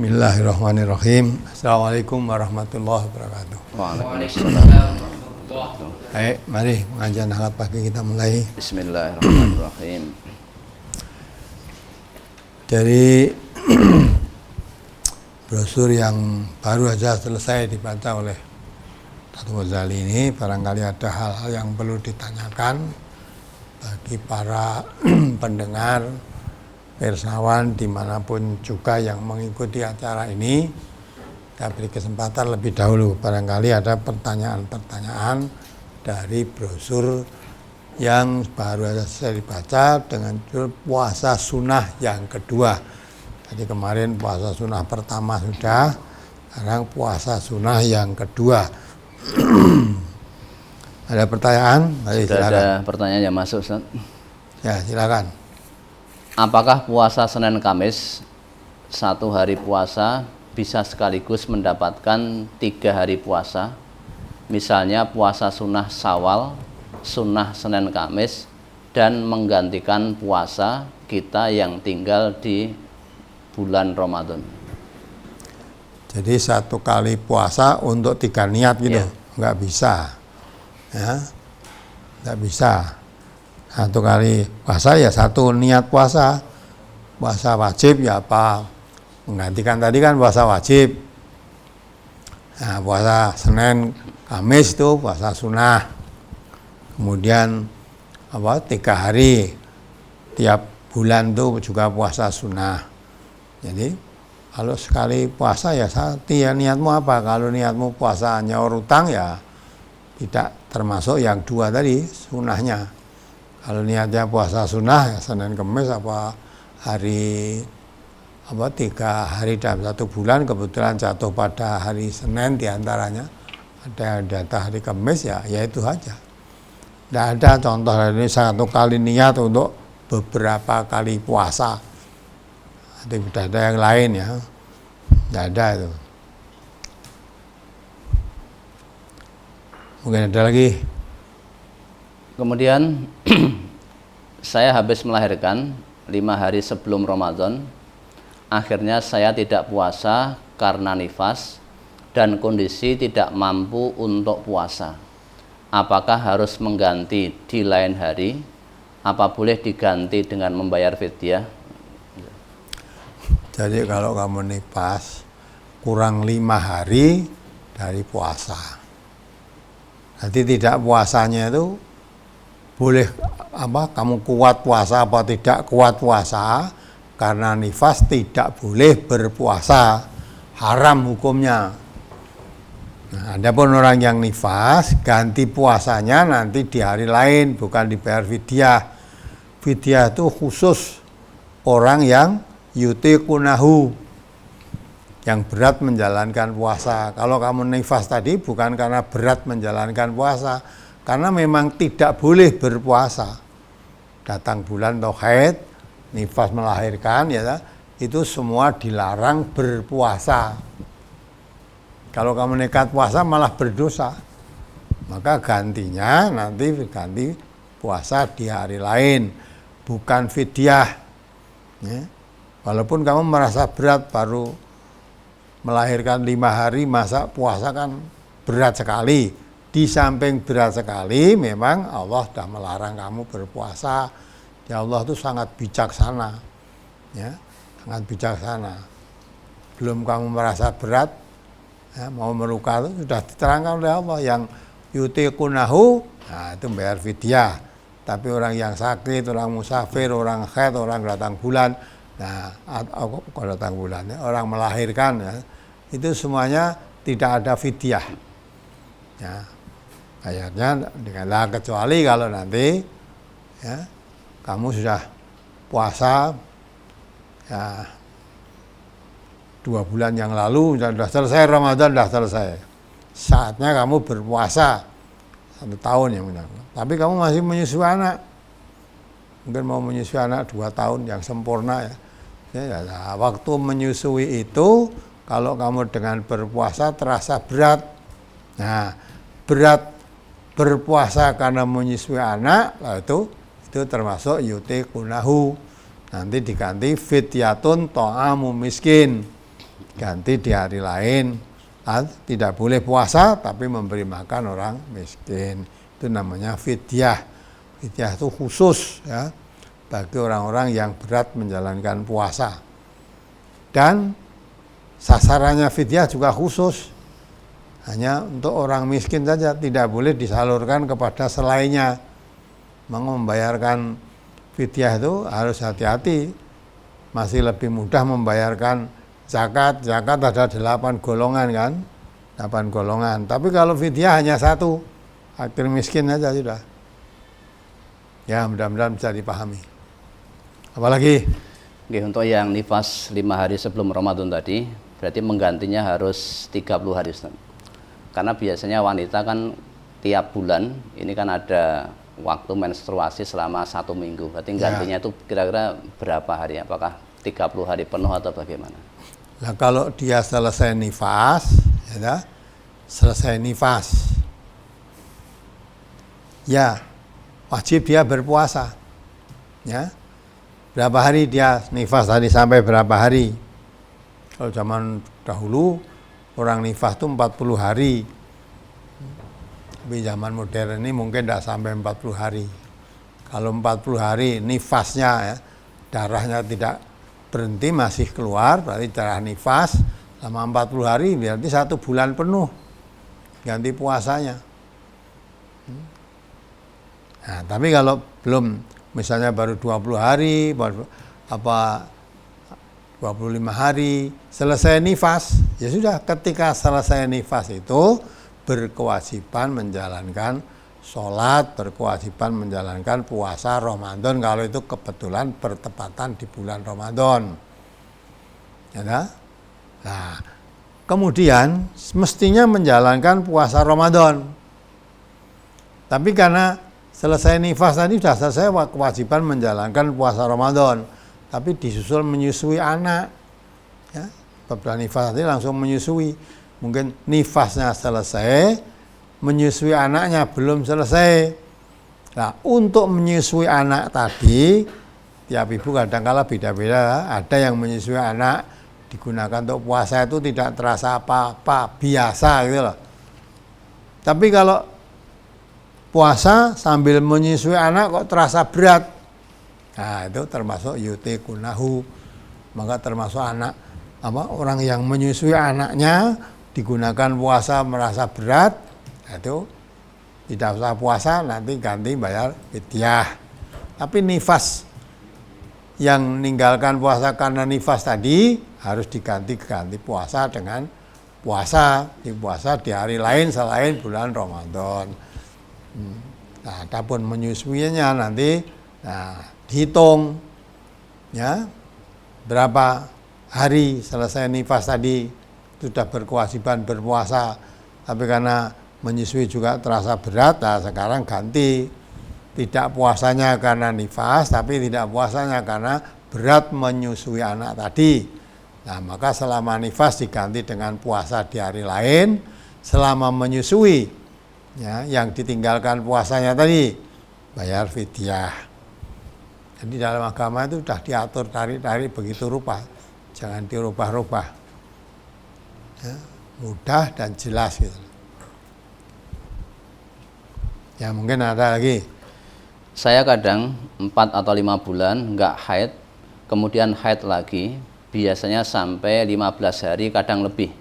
Bismillahirrahmanirrahim. Assalamualaikum warahmatullahi wabarakatuh. Waalaikumsalam. Baik, mari pengajian akhlak pagi kita mulai. Bismillahirrahmanirrahim. Dari brosur yang baru saja selesai dibaca oleh Datuk Ghazali ini, barangkali ada hal-hal yang perlu ditanyakan bagi para pendengar, persawan dimanapun juga yang mengikuti acara ini. Saya beri kesempatan lebih dahulu, barangkali ada pertanyaan-pertanyaan dari brosur yang baru saja saya dibaca dengan judul puasa sunnah yang kedua. Jadi kemarin puasa sunnah pertama sudah, sekarang puasa sunnah yang kedua. Ada pertanyaan? Mari, Sudah silakan. ada pertanyaan yang masuk, Ustaz? Ya, silakan. Apakah puasa Senin Kamis satu hari puasa bisa sekaligus mendapatkan 3 hari puasa? Misalnya puasa sunnah Syawal, sunnah Senin Kamis, dan menggantikan puasa kita yang tinggal di bulan Ramadan. Jadi satu kali puasa untuk 3 niat gitu, Ya. nggak bisa, ya, nggak bisa. Satu kali puasa ya satu niat puasa, puasa wajib ya apa, menggantikan tadi kan puasa wajib. Nah, puasa Senin Kamis itu puasa sunnah. Kemudian 3 hari tiap bulan itu juga puasa sunnah. Jadi kalau sekali puasa ya niatmu apa? Kalau niatmu puasa nyaur utang ya tidak termasuk yang 2 tadi sunnahnya. Kalau niatnya puasa sunnah ya Senin Kamis apa hari 3 hari dalam 1 bulan kebetulan jatuh pada hari Senin diantaranya, ada yang jatuh hari Kamis ya itu aja. Tidak ada contoh ini satu kali niat untuk beberapa kali puasa. Tidak ada yang lain ya, tidak ada itu. Mungkin ada lagi. Kemudian saya habis melahirkan 5 hari sebelum Ramadan. Akhirnya saya tidak puasa karena nifas dan kondisi tidak mampu untuk puasa. Apakah harus mengganti di lain hari? Apa boleh diganti dengan membayar fidyah? Jadi kalau kamu nifas kurang 5 hari dari puasa, nanti tidak puasanya itu boleh kamu kuat puasa apa tidak kuat puasa, karena nifas tidak boleh berpuasa, haram hukumnya. Nah, adapun orang yang nifas ganti puasanya nanti di hari lain, bukan dibayar fidyah. Fidyah itu khusus orang yang yutikunahu, yang berat menjalankan puasa. Kalau kamu nifas tadi bukan karena berat menjalankan puasa, karena memang tidak boleh berpuasa. Datang bulan atau haid, nifas melahirkan ya, itu semua dilarang berpuasa. Kalau kamu nekat puasa malah berdosa. Maka gantinya nanti ganti puasa di hari lain, bukan fidyah. Ya. Walaupun kamu merasa berat baru melahirkan 5 hari, masa puasa kan berat sekali. Di samping berat sekali, memang Allah sudah melarang kamu berpuasa. Ya Allah itu sangat bijaksana, ya, sangat bijaksana. Belum kamu merasa berat, ya, mau meluka itu sudah diterangkan oleh Allah yang yutikunahu, nah itu bayar fidyah. Tapi orang yang sakit, orang musafir, orang haid, orang datang bulan, nah kalau datang bulan, ya, orang melahirkan, ya, itu semuanya tidak ada fidyah. Ya, bayarnya dengan kecuali kalau nanti ya kamu sudah puasa ya 2 bulan yang lalu, sudah selesai Ramadan, sudah selesai, saatnya kamu berpuasa 1 tahun yang benar. Tapi kamu masih menyusui anak, mungkin mau menyusui anak 2 tahun yang sempurna ya. Ya, waktu menyusui itu kalau kamu dengan berpuasa terasa berat. Nah, berat berpuasa karena menyusui anak, itu termasuk yutikunahu. Nanti diganti fidyatun ta'amu miskin. ganti di hari lain. Tidak boleh puasa tapi memberi makan orang miskin. Itu namanya fidyah. Fidyah itu khusus ya bagi orang-orang yang berat menjalankan puasa. Dan sasarannya fidyah juga khusus. Hanya untuk orang miskin saja, tidak boleh disalurkan kepada selainnya. Membayarkan fidyah itu harus hati-hati. Masih lebih mudah membayarkan zakat. Zakat ada 8 golongan kan, 8 golongan. Tapi kalau fidyah hanya 1, fakir miskin aja sudah. Ya, mudah-mudahan bisa dipahami. Apalagi? Oke, untuk yang nifas 5 hari sebelum Ramadan tadi, berarti menggantinya harus 30 hari, Ustaz. Karena biasanya wanita kan tiap bulan ini kan ada waktu menstruasi selama 1 minggu. Berarti gantinya itu kira-kira berapa hari? Apakah 30 hari penuh atau bagaimana? Nah, kalau dia selesai nifas, ya wajib dia berpuasa. Ya, berapa hari dia nifas tadi, sampai berapa hari? Kalau zaman dahulu orang nifas itu 40 hari. Tapi zaman modern ini mungkin tidak sampai 40 hari. Kalau 40 hari nifasnya ya, darahnya tidak berhenti, masih keluar, berarti darah nifas selama 40 hari berarti 1 bulan penuh ganti puasanya. Nah, tapi kalau belum, misalnya baru 20 hari, baru 25 hari, selesai nifas, ya sudah, ketika selesai nifas itu berkewajiban menjalankan sholat, berkewajiban menjalankan puasa Ramadan kalau itu kebetulan bertepatan di bulan Ramadan. Ya, nah, kemudian mestinya menjalankan puasa Ramadan. Tapi karena selesai nifas tadi sudah selesai kewajiban menjalankan puasa Ramadan, tapi disusul menyusui anak. Ya, setelah nifas tadi langsung menyusui. Mungkin nifasnya selesai, menyusui anaknya belum selesai. Nah, untuk menyusui anak tadi, tiap ibu kadang-kala beda-beda. Ada yang menyusui anak digunakan untuk puasa itu tidak terasa apa-apa, biasa gitu loh. Tapi kalau puasa sambil menyusui anak kok terasa berat, nah itu termasuk yutikunahu. Maka termasuk anak orang yang menyusui anaknya digunakan puasa merasa berat, itu tidak usah puasa, nanti ganti bayar fidyah. Tapi nifas yang meninggalkan puasa karena nifas tadi harus ganti puasa dengan puasa di hari lain selain bulan Ramadan. Nah, adapun menyusuinya nanti dihitung ya berapa hari selesai nifas tadi sudah berkewajiban berpuasa, tapi karena menyusui juga terasa berat, nah sekarang ganti, tidak puasanya karena nifas, tapi tidak puasanya karena berat menyusui anak tadi. Nah, maka selama nifas diganti dengan puasa di hari lain, selama menyusui ya, yang ditinggalkan puasanya tadi bayar fidyah. Jadi dalam agama itu sudah diatur tarik-tarik begitu rupa, jangan dirubah-rubah. Ya, mudah dan jelas gitu. Ya, mungkin ada lagi. Saya kadang 4 atau 5 bulan nggak haid, kemudian haid lagi, biasanya sampai 15 hari, kadang lebih.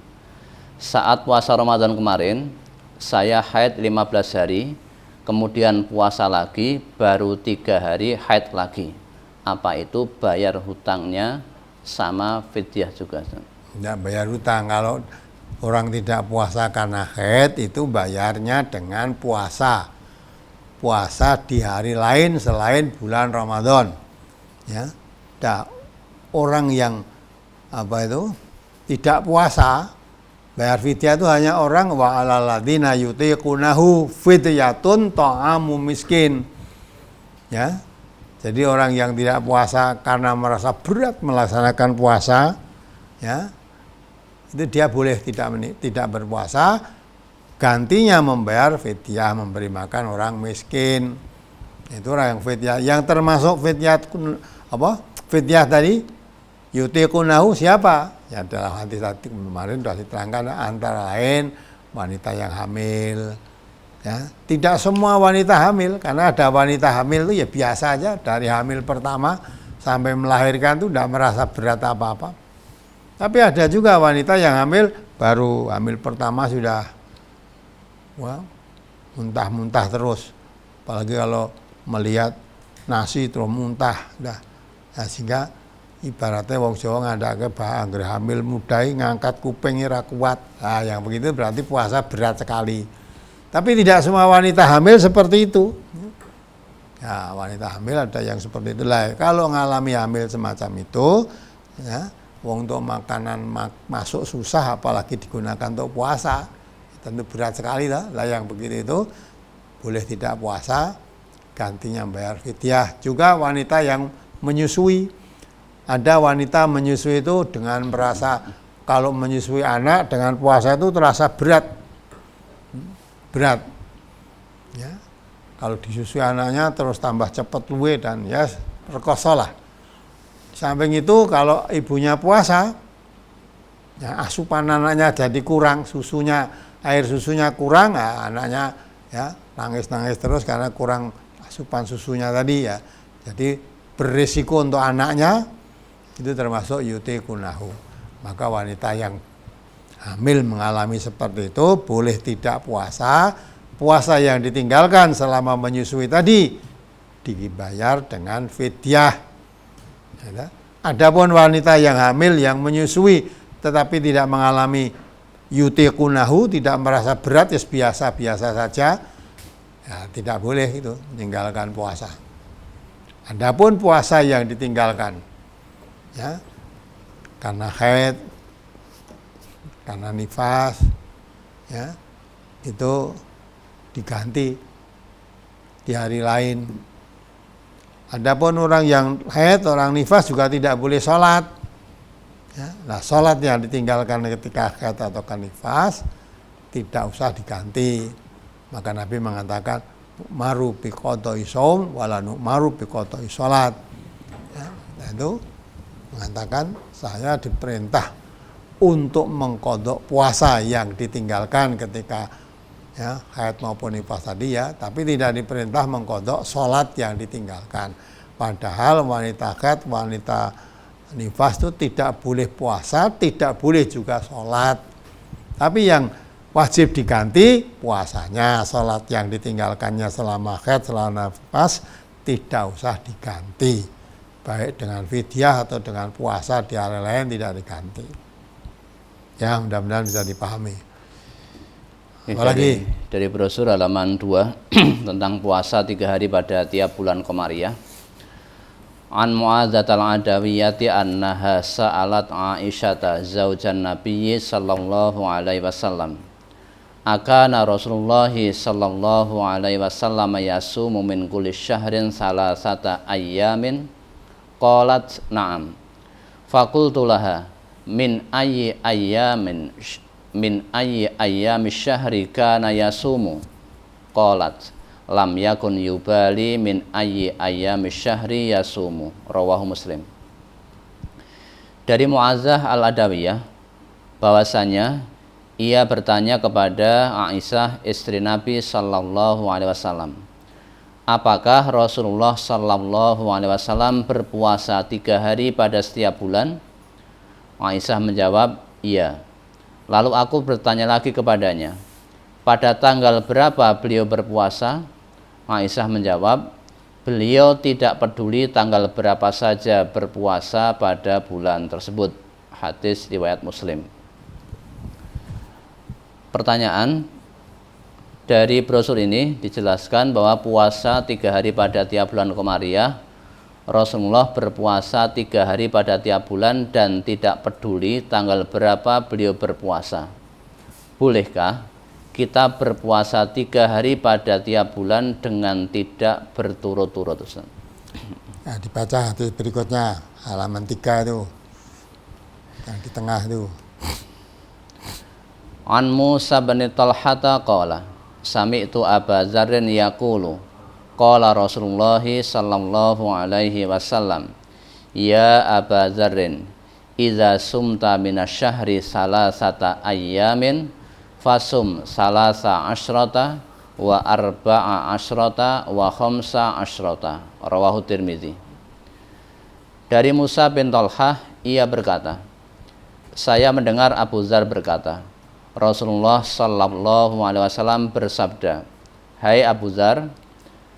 Saat puasa Ramadan kemarin, saya haid 15 hari, kemudian puasa lagi, baru 3 hari haid lagi. Apa itu bayar hutangnya sama fidyah juga? Tidak bayar hutang. Kalau orang tidak puasa karena haid, itu bayarnya dengan puasa di hari lain selain bulan Ramadan. Ya, nah, orang yang tidak puasa bayar fidyah itu hanya orang wa alal ladzina yutiqunahu fidyatun ta'amu miskin. Ya, jadi orang yang tidak puasa karena merasa berat melaksanakan puasa, ya, itu dia boleh tidak berpuasa, gantinya membayar fidyah, memberi makan orang miskin. Itu orang yang fidyah, yang termasuk fidyah tadi yutiqunahu siapa? Ya dalam hadis tadi kemarin sudah diterangkan antara lain wanita yang hamil. Ya, tidak semua wanita hamil, karena ada wanita hamil itu ya biasa aja, dari hamil pertama sampai melahirkan itu tidak merasa berat apa-apa. Tapi ada juga wanita yang hamil, baru hamil pertama sudah muntah-muntah terus. Apalagi kalau melihat nasi terus muntah. Nah, sehingga ibaratnya wong Jawa ngandake anggere hamil mudai ngangkat kuping ora kuat. Nah, yang begitu berarti puasa berat sekali. Tapi tidak semua wanita hamil seperti itu. Ya, wanita hamil ada yang seperti itulah. Kalau ngalami hamil semacam itu, ya, wong untuk makanan masuk susah, apalagi digunakan untuk puasa, tentu berat sekali lah. Yang begitu itu boleh tidak puasa, gantinya bayar fidyah. Juga wanita yang menyusui, ada wanita menyusui itu dengan merasa kalau menyusui anak dengan puasa itu terasa berat. Ya, kalau disusui anaknya terus tambah cepat luwe dan ya rekoso lah. Samping itu kalau ibunya puasa, ya asupan anaknya jadi kurang, air susunya kurang, ya, anaknya ya nangis terus karena kurang asupan susunya tadi ya. Jadi berisiko untuk anaknya, itu termasuk yutikunahu. Maka wanita yang hamil mengalami seperti itu boleh tidak puasa. Puasa yang ditinggalkan selama menyusui tadi dibayar dengan fidyah. Adapun wanita yang hamil yang menyusui tetapi tidak mengalami yutikunahu, tidak merasa berat, ya biasa-biasa saja, ya tidak boleh itu meninggalkan puasa. Adapun puasa yang ditinggalkan ya karena haid, karena nifas, ya itu diganti di hari lain. Adapun orang yang haid, orang nifas juga tidak boleh sholat. Ya, nah sholat yang ditinggalkan ketika haid atau nifas tidak usah diganti. Maka Nabi mengatakan maru bi qodoi shaum walanu maru bi qodoi sholat. Ya, nah itu mengatakan saya diperintah untuk mengkodok puasa yang ditinggalkan ketika ya haid maupun nifas tadi ya, tapi tidak diperintah mengkodok sholat yang ditinggalkan. Padahal wanita haid, wanita nifas itu tidak boleh puasa, tidak boleh juga sholat. Tapi yang wajib diganti puasanya, sholat yang ditinggalkannya selama haid, selama nifas tidak usah diganti, baik dengan fidyah atau dengan puasa di hari lain tidak diganti. Ya, mudah-mudahan bisa dipahami. Apalagi dari brosur halaman 2 tentang puasa 3 hari pada tiap bulan Komariah. An Mu'adzah al-Adawiyati annaha sa'alat Aisyata zaujan Nabiyyi sallallahu alaihi wasallam. Akana Rasulullah sallallahu alaihi wasallam yasumu min kulli syahrin salasata ayyamin. Qalat na'am. Faqultu laha min ayyi ayyami syahri kana yasumu. Qalat lam yakun yubali min ayyi ayyami syahri yasumu. Rawahu Muslim. Dari Mu'adzah al-Adawiyah bahwasanya ia bertanya kepada Aisyah istri Nabi sallallahu alaihi wasallam, apakah Rasulullah sallallahu alaihi wasallam berpuasa 3 hari pada setiap bulan? Aisyah menjawab, iya. Lalu aku bertanya lagi kepadanya, pada tanggal berapa beliau berpuasa? Aisyah menjawab, beliau tidak peduli tanggal berapa saja berpuasa pada bulan tersebut. Hadis riwayat Muslim. Pertanyaan, dari brosur ini dijelaskan bahwa puasa 3 hari pada tiap bulan Komariah, Rasulullah berpuasa 3 hari pada tiap bulan dan tidak peduli tanggal berapa beliau berpuasa. Bolehkah kita berpuasa 3 hari pada tiap bulan dengan tidak berturut-turut? Nah, dibaca hadis berikutnya halaman 3 itu, yang di tengah itu. An Musa bin Talhata qala sami'tu Aba Dzarrin yaqulu qala Rasulullah sallallahu alaihi wasallam, ya Aba Dzarrin idza sumta minasyahri salasata ayyamin fasum salasa asyrata wa arba'a asyrata wa khamsa asyrata. Rawahu Tirmidzi. Dari Musa bin Thalhah, ia berkata, saya mendengar Abu Dzar berkata, Rasulullah Shallallahu Alaihi Wasallam bersabda, hai Abu Dzar,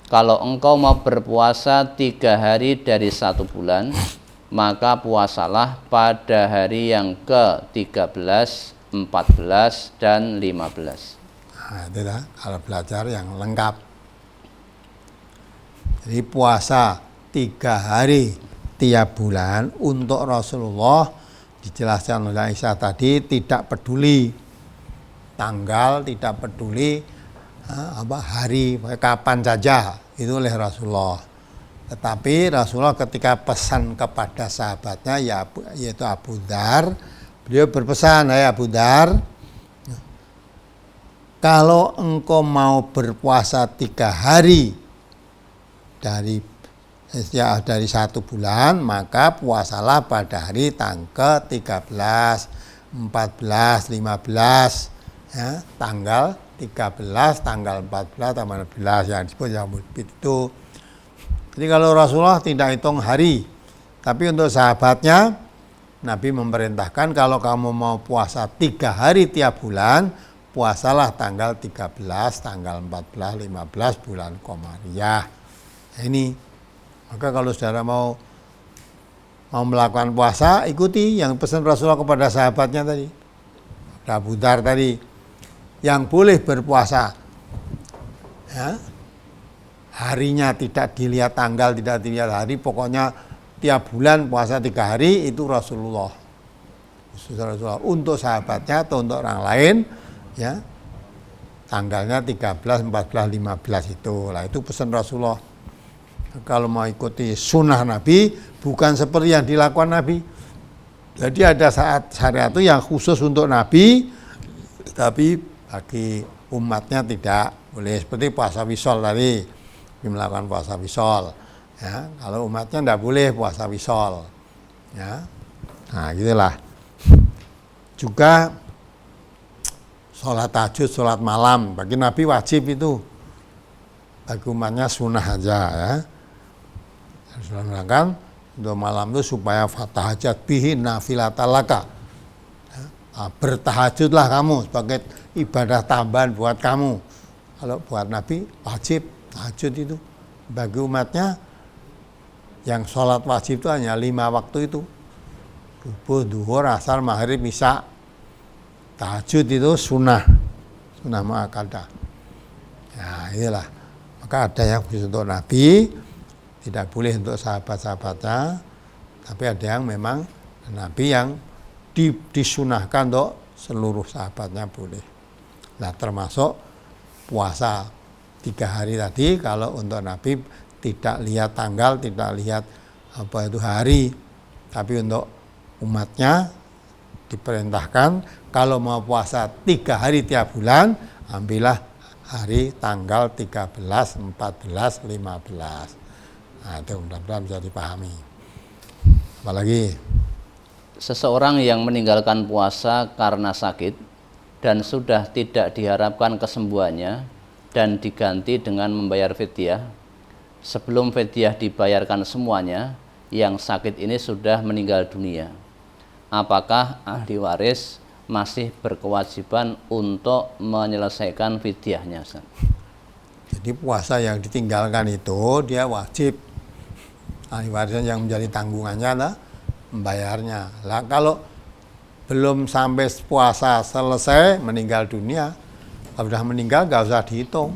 kalau engkau mau berpuasa 3 hari dari 1 bulan, maka puasalah pada hari yang ke-13, 14, dan 15. Nah, itulah kalau belajar yang lengkap. Jadi puasa 3 hari tiap bulan untuk Rasulullah, dijelaskan oleh Aisyah tadi, tidak peduli tanggal, tidak peduli hari, kapan saja, itu oleh Rasulullah. Tetapi Rasulullah ketika pesan kepada sahabatnya, yaitu Abu Dzar, beliau berpesan, hai Abu Dzar, kalau engkau mau berpuasa 3 hari dari 1 bulan, maka puasalah pada hari tanggal 13, 14, 15, ya, tanggal 13, tanggal 14, tanggal 15 yang disebut Yaumul Bid itu. Jadi kalau Rasulullah tidak hitung hari, tapi untuk sahabatnya Nabi memerintahkan kalau kamu mau puasa 3 hari tiap bulan, puasalah tanggal 13, tanggal 14, 15 bulan Qamariyah. Ini, maka kalau saudara mau melakukan puasa, ikuti yang pesan Rasulullah kepada sahabatnya tadi, Abu Dzar tadi, yang boleh berpuasa, ya, harinya tidak dilihat tanggal, tidak dilihat hari, pokoknya tiap bulan puasa 3 hari, itu Rasulullah. Untuk sahabatnya atau untuk orang lain, ya, tanggalnya 13, 14, 15 itu. Lah itu pesan Rasulullah. Kalau mau ikuti sunnah Nabi, bukan seperti yang dilakukan Nabi. Jadi ada saat syariat itu yang khusus untuk Nabi, tapi bagi umatnya tidak boleh. Seperti puasa wisol tadi, melakukan puasa wisol. Ya, kalau umatnya tidak boleh puasa wisol. Ya, nah gitulah. Juga sholat tahajud, sholat malam, bagi Nabi wajib itu. Bagi umatnya sunnah aja, ya. Sudah menerangkan untuk malam itu supaya fatahajat bihi nafilatalaka, ya, bertahajudlah kamu sebagai ibadah tambahan buat kamu. Kalau buat Nabi wajib tahajud itu. Bagi umatnya yang sholat wajib itu hanya 5 waktu itu, subuh, duhur, asar, maghrib, isya. Tahajud itu sunnah muakkadah. Ya inilah, maka ada yang khusus untuk Nabi, tidak boleh untuk sahabat-sahabatnya, tapi ada yang memang Nabi yang disunahkan untuk seluruh sahabatnya boleh. Nah termasuk puasa 3 hari tadi, kalau untuk Nabi tidak lihat tanggal, tidak lihat hari, tapi untuk umatnya diperintahkan kalau mau puasa 3 hari tiap bulan, ambillah hari tanggal 13, 14, 15. Nah itu mudah-mudahan bisa dipahami. Apalagi seseorang yang meninggalkan puasa karena sakit dan sudah tidak diharapkan kesembuhannya dan diganti dengan membayar fidyah, sebelum fidyah dibayarkan semuanya, yang sakit ini sudah meninggal dunia, apakah ahli waris masih berkewajiban untuk menyelesaikan fidyahnya? Jadi puasa yang ditinggalkan itu dia wajib, ahli warisnya yang menjadi tanggungannya adalah membayarnya. Lah kalau belum sampai puasa selesai meninggal dunia, kalau sudah meninggal nggak usah dihitung.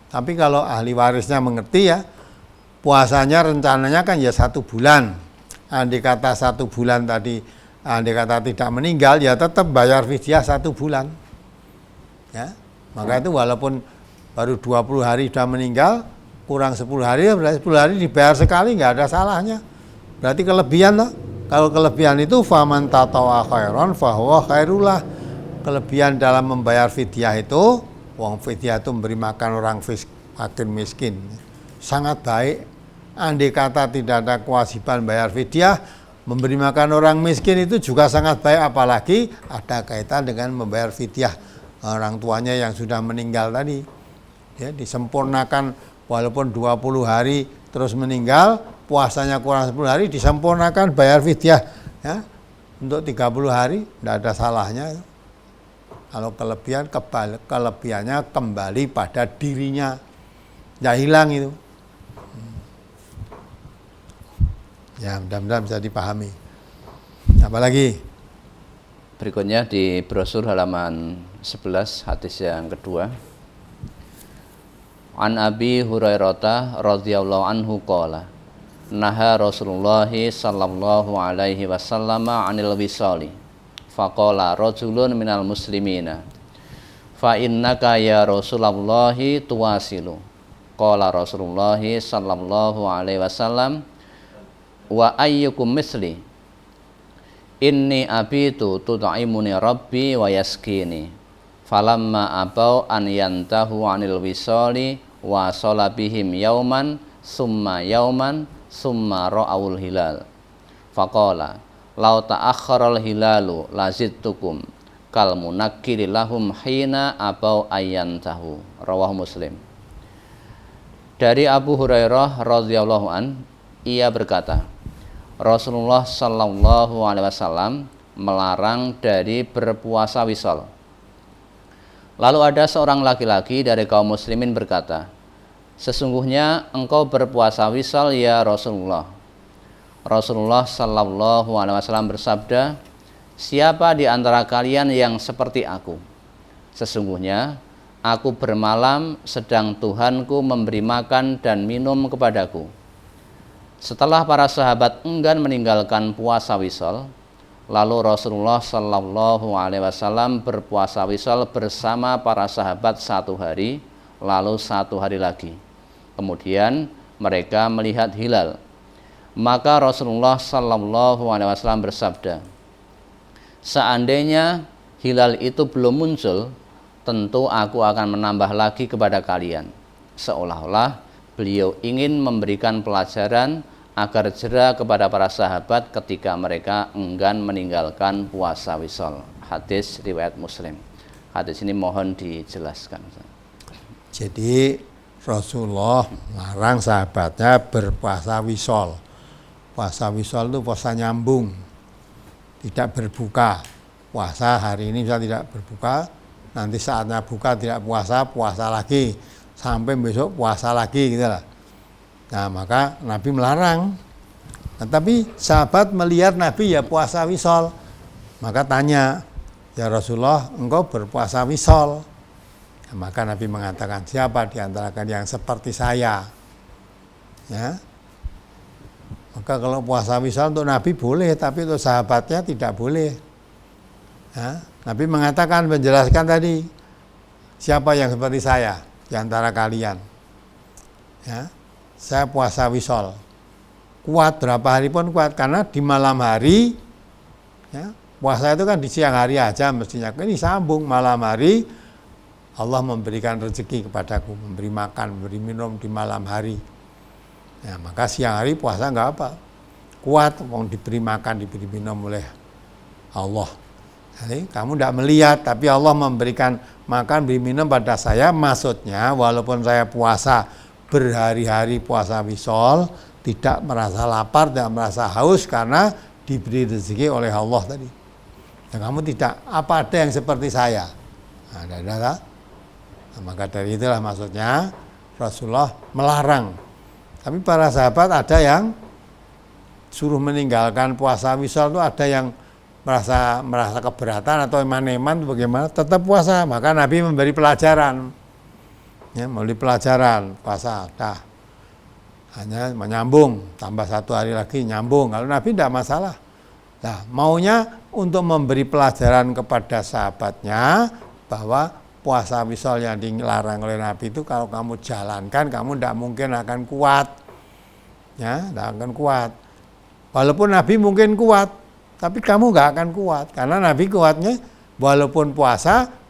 Tapi kalau ahli warisnya mengerti, ya puasanya rencananya kan ya 1 bulan. Andai kata 1 bulan tadi, andai kata tidak meninggal, ya tetap bayar fidyah 1 bulan. Ya, maka itu walaupun baru 20 hari sudah meninggal, kurang 10 hari, berarti 10 hari dibayar sekali, nggak ada salahnya. Berarti kelebihan loh. Kalau kelebihan itu faman tatawa khairan fahuwa khairullah. Kelebihan dalam membayar fidyah itu, wong fidyah itu memberi makan orang fakir miskin, sangat baik. Andai kata tidak ada kewajiban bayar fidyah, Memberi makan orang miskin itu juga sangat baik, apalagi ada kaitan dengan membayar fidyah orang tuanya yang sudah meninggal tadi. Ya, disempurnakan walaupun 20 hari terus meninggal, puasanya kurang 10 hari, disempurnakan bayar fidyah ya. Untuk 30 hari tidak ada salahnya. Kalau kelebihannya kembali pada dirinya, tidak hilang itu. Ya, mudah-mudahan bisa dipahami. Apalagi? Berikutnya di brosur halaman 11 hadis yang kedua. An Abi Hurairah radhiyallahu anhu qala naha Rasulullah sallallahu alaihi wasallam 'anil wisali faqala rajulun minal muslimina fa innaka ya Rasulullah tuwasilu qala Rasulullah sallallahu alaihi wasallam wa ayyukum misli inni abitu tut'imuni rabbi wa yaskini falamma abau an yantahu anil wisali wa salabihim yauman summa ra'awul hilal faqala law ta'akhkharal hilalu lazidtukum kal munakkiri lahum hina abau ayyantahu. Rawahu Muslim. Dari Abu Hurairah radhiyallahu an, ia berkata, Rasulullah sallallahu alaihi wasallam melarang dari berpuasa wisol. Lalu ada seorang laki-laki dari kaum muslimin berkata, sesungguhnya engkau berpuasa wisol ya Rasulullah. Rasulullah sallallahu alaihi wasallam bersabda, siapa di antara kalian yang seperti aku? Sesungguhnya aku bermalam sedang Tuhanku memberi makan dan minum kepadaku. Setelah para sahabat enggan meninggalkan puasa wisol, lalu Rasulullah sallallahu alaihi wasallam berpuasa wisol bersama para sahabat 1 hari, lalu 1 hari lagi. Kemudian mereka melihat hilal. Maka Rasulullah sallallahu alaihi wasallam bersabda, seandainya hilal itu belum muncul, tentu aku akan menambah lagi kepada kalian. Seolah-olah beliau ingin memberikan pelajaran agar jera kepada para sahabat ketika mereka enggan meninggalkan puasa wisol. Hadis riwayat Muslim. Hadis ini mohon dijelaskan. Jadi Rasulullah larang sahabatnya berpuasa wisol. Puasa wisol itu puasa nyambung, tidak berbuka. Puasa hari ini bisa tidak berbuka, nanti saatnya buka tidak puasa, puasa lagi, sampai besok puasa lagi gitu lah. Nah, maka Nabi melarang. Nah, tapi sahabat melihat Nabi ya puasa wisol, maka tanya, ya Rasulullah, engkau berpuasa wisol? Nah, maka Nabi mengatakan, siapa di antara kalian yang seperti saya? Ya. Maka kalau puasa wisol untuk Nabi boleh, tapi untuk sahabatnya tidak boleh. Ya. Nabi mengatakan, menjelaskan tadi, siapa yang seperti saya di antara kalian? Ya. Saya puasa wisol, kuat berapa hari pun kuat, karena di malam hari, ya, puasa itu kan di siang hari aja mestinya, ini sambung malam hari, Allah memberikan rezeki kepadaku, memberi makan, memberi minum di malam hari. Ya, maka siang hari puasa enggak apa, kuat, mau diberi makan, diberi minum oleh Allah. Jadi kamu tidak melihat, tapi Allah memberikan makan, beri minum pada saya, maksudnya walaupun saya puasa berhari-hari puasa wisol, tidak merasa lapar, tidak merasa haus karena diberi rezeki oleh Allah tadi. Dan kamu tidak, apa ada yang seperti saya? Nah, nah, maka dari itulah maksudnya Rasulullah melarang. Tapi para sahabat ada yang suruh meninggalkan puasa wisol itu, ada yang merasa keberatan atau eman-eman bagaimana, tetap puasa. Maka Nabi memberi pelajaran. Ya, memberi pelajaran puasa, dah hanya menyambung, tambah 1 hari lagi nyambung. Kalau Nabi tidak masalah. Nah, maunya untuk memberi pelajaran kepada sahabatnya bahwa puasa wisol yang dilarang oleh Nabi itu kalau kamu jalankan, kamu tidak mungkin akan kuat. Ya, tidak akan kuat. Walaupun Nabi mungkin kuat, tapi kamu nggak akan kuat. Karena Nabi kuatnya walaupun puasa,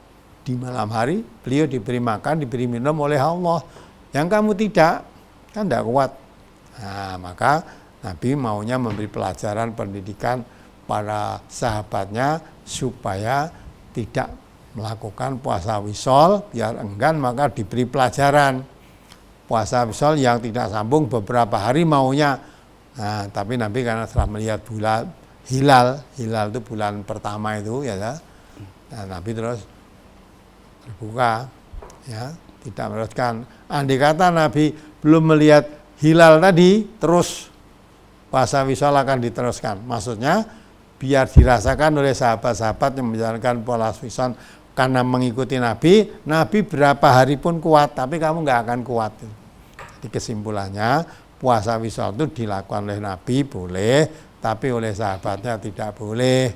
di malam hari beliau diberi makan, diberi minum oleh Allah. Yang kamu tidak, kan tidak kuat. Nah, maka Nabi maunya memberi pelajaran pendidikan para sahabatnya supaya tidak melakukan puasa wisol, biar enggan maka diberi pelajaran. Puasa wisol yang tidak sambung beberapa hari maunya. Nah, tapi Nabi karena setelah melihat bulan hilal itu bulan pertama itu ya, nah, Nabi terus berbuka, ya, tidak meneruskan. Andai kata Nabi belum melihat hilal tadi, terus puasa wisol akan diteruskan. Maksudnya biar dirasakan oleh sahabat-sahabat yang menjalankan puasa wisol karena mengikuti Nabi berapa hari pun kuat, tapi kamu nggak akan kuat. Jadi kesimpulannya puasa wisol itu dilakukan oleh Nabi boleh, tapi oleh sahabatnya tidak boleh.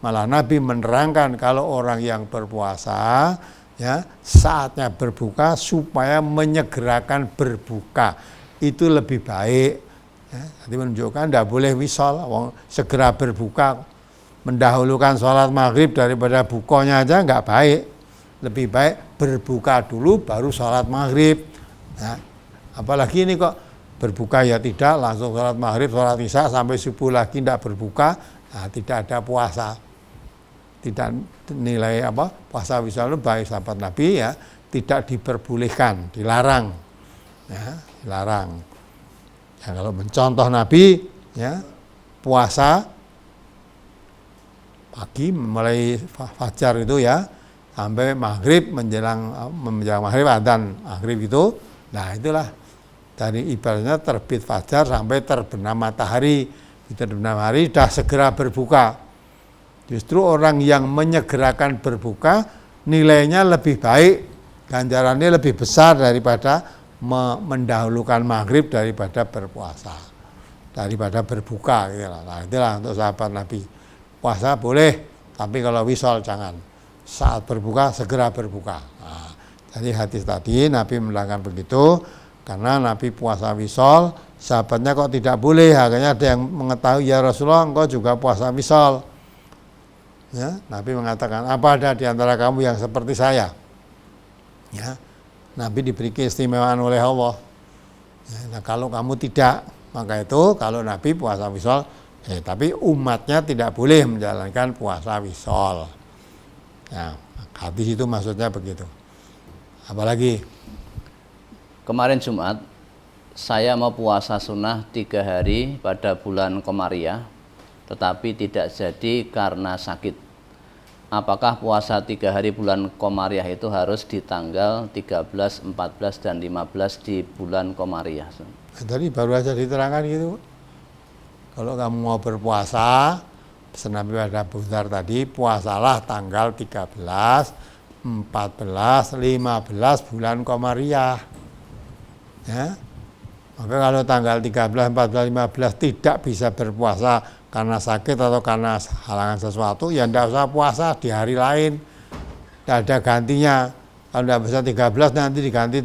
Malah Nabi menerangkan kalau orang yang berpuasa, ya, saatnya berbuka supaya menyegerakan berbuka itu lebih baik. Ya, jadi menunjukkan tidak boleh wisol, segera berbuka, mendahulukan sholat maghrib daripada bukanya aja nggak baik. Lebih baik berbuka dulu baru sholat maghrib. Nah, apalagi ini kok berbuka ya tidak, langsung sholat maghrib, sholat isya sampai subuh lagi tidak berbuka, nah, tidak ada puasa. Tidak nilai puasa wisol baik sahabat Nabi, ya, tidak diperbolehkan, dilarang, ya, dilarang. Ya, kalau mencontoh Nabi, ya, puasa pagi mulai fajar itu, ya, sampai maghrib menjelang maghrib adzan maghrib itu, nah itulah dari ibaratnya terbit fajar sampai terbenam matahari. Terbenam hari dah segera berbuka. Justru orang yang menyegerakan berbuka nilainya lebih baik, ganjarannya lebih besar daripada mendahulukan maghrib daripada berpuasa, daripada berbuka. Gitu. Nah, itulah untuk sahabat Nabi. Puasa boleh, tapi kalau wisol jangan. Saat berbuka segera berbuka. Nah, jadi hadis tadi Nabi menerangkan begitu karena Nabi puasa wisol, sahabatnya kok tidak boleh. Akhirnya ada yang mengetahui, ya Rasulullah engkau juga puasa wisol. Ya, Nabi mengatakan, apa ada di antara kamu yang seperti saya? Ya, Nabi diberi keistimewaan oleh Allah. Ya, nah, kalau kamu tidak, maka itu kalau Nabi puasa wisol, tapi umatnya tidak boleh menjalankan puasa wisol. Nah, hadis itu maksudnya begitu. Apalagi kemarin Jumat saya mau puasa sunnah 3 hari pada bulan Komariah, tetapi tidak jadi karena sakit. Apakah puasa 3 hari bulan Komariah itu harus di tanggal 13, 14, dan 15 di bulan Komariah? Tadi baru aja diterangkan gitu. Kalau kamu mau berpuasa, pesan Nabi pada Abu Dzar tadi, puasalah tanggal 13, 14, 15 bulan Komariah. Ya. Maka kalau tanggal 13, 14, 15 tidak bisa berpuasa karena sakit atau karena halangan sesuatu, ya tidak usah puasa di hari lain. Tidak ada gantinya. Kalau tidak bisa 13 nanti diganti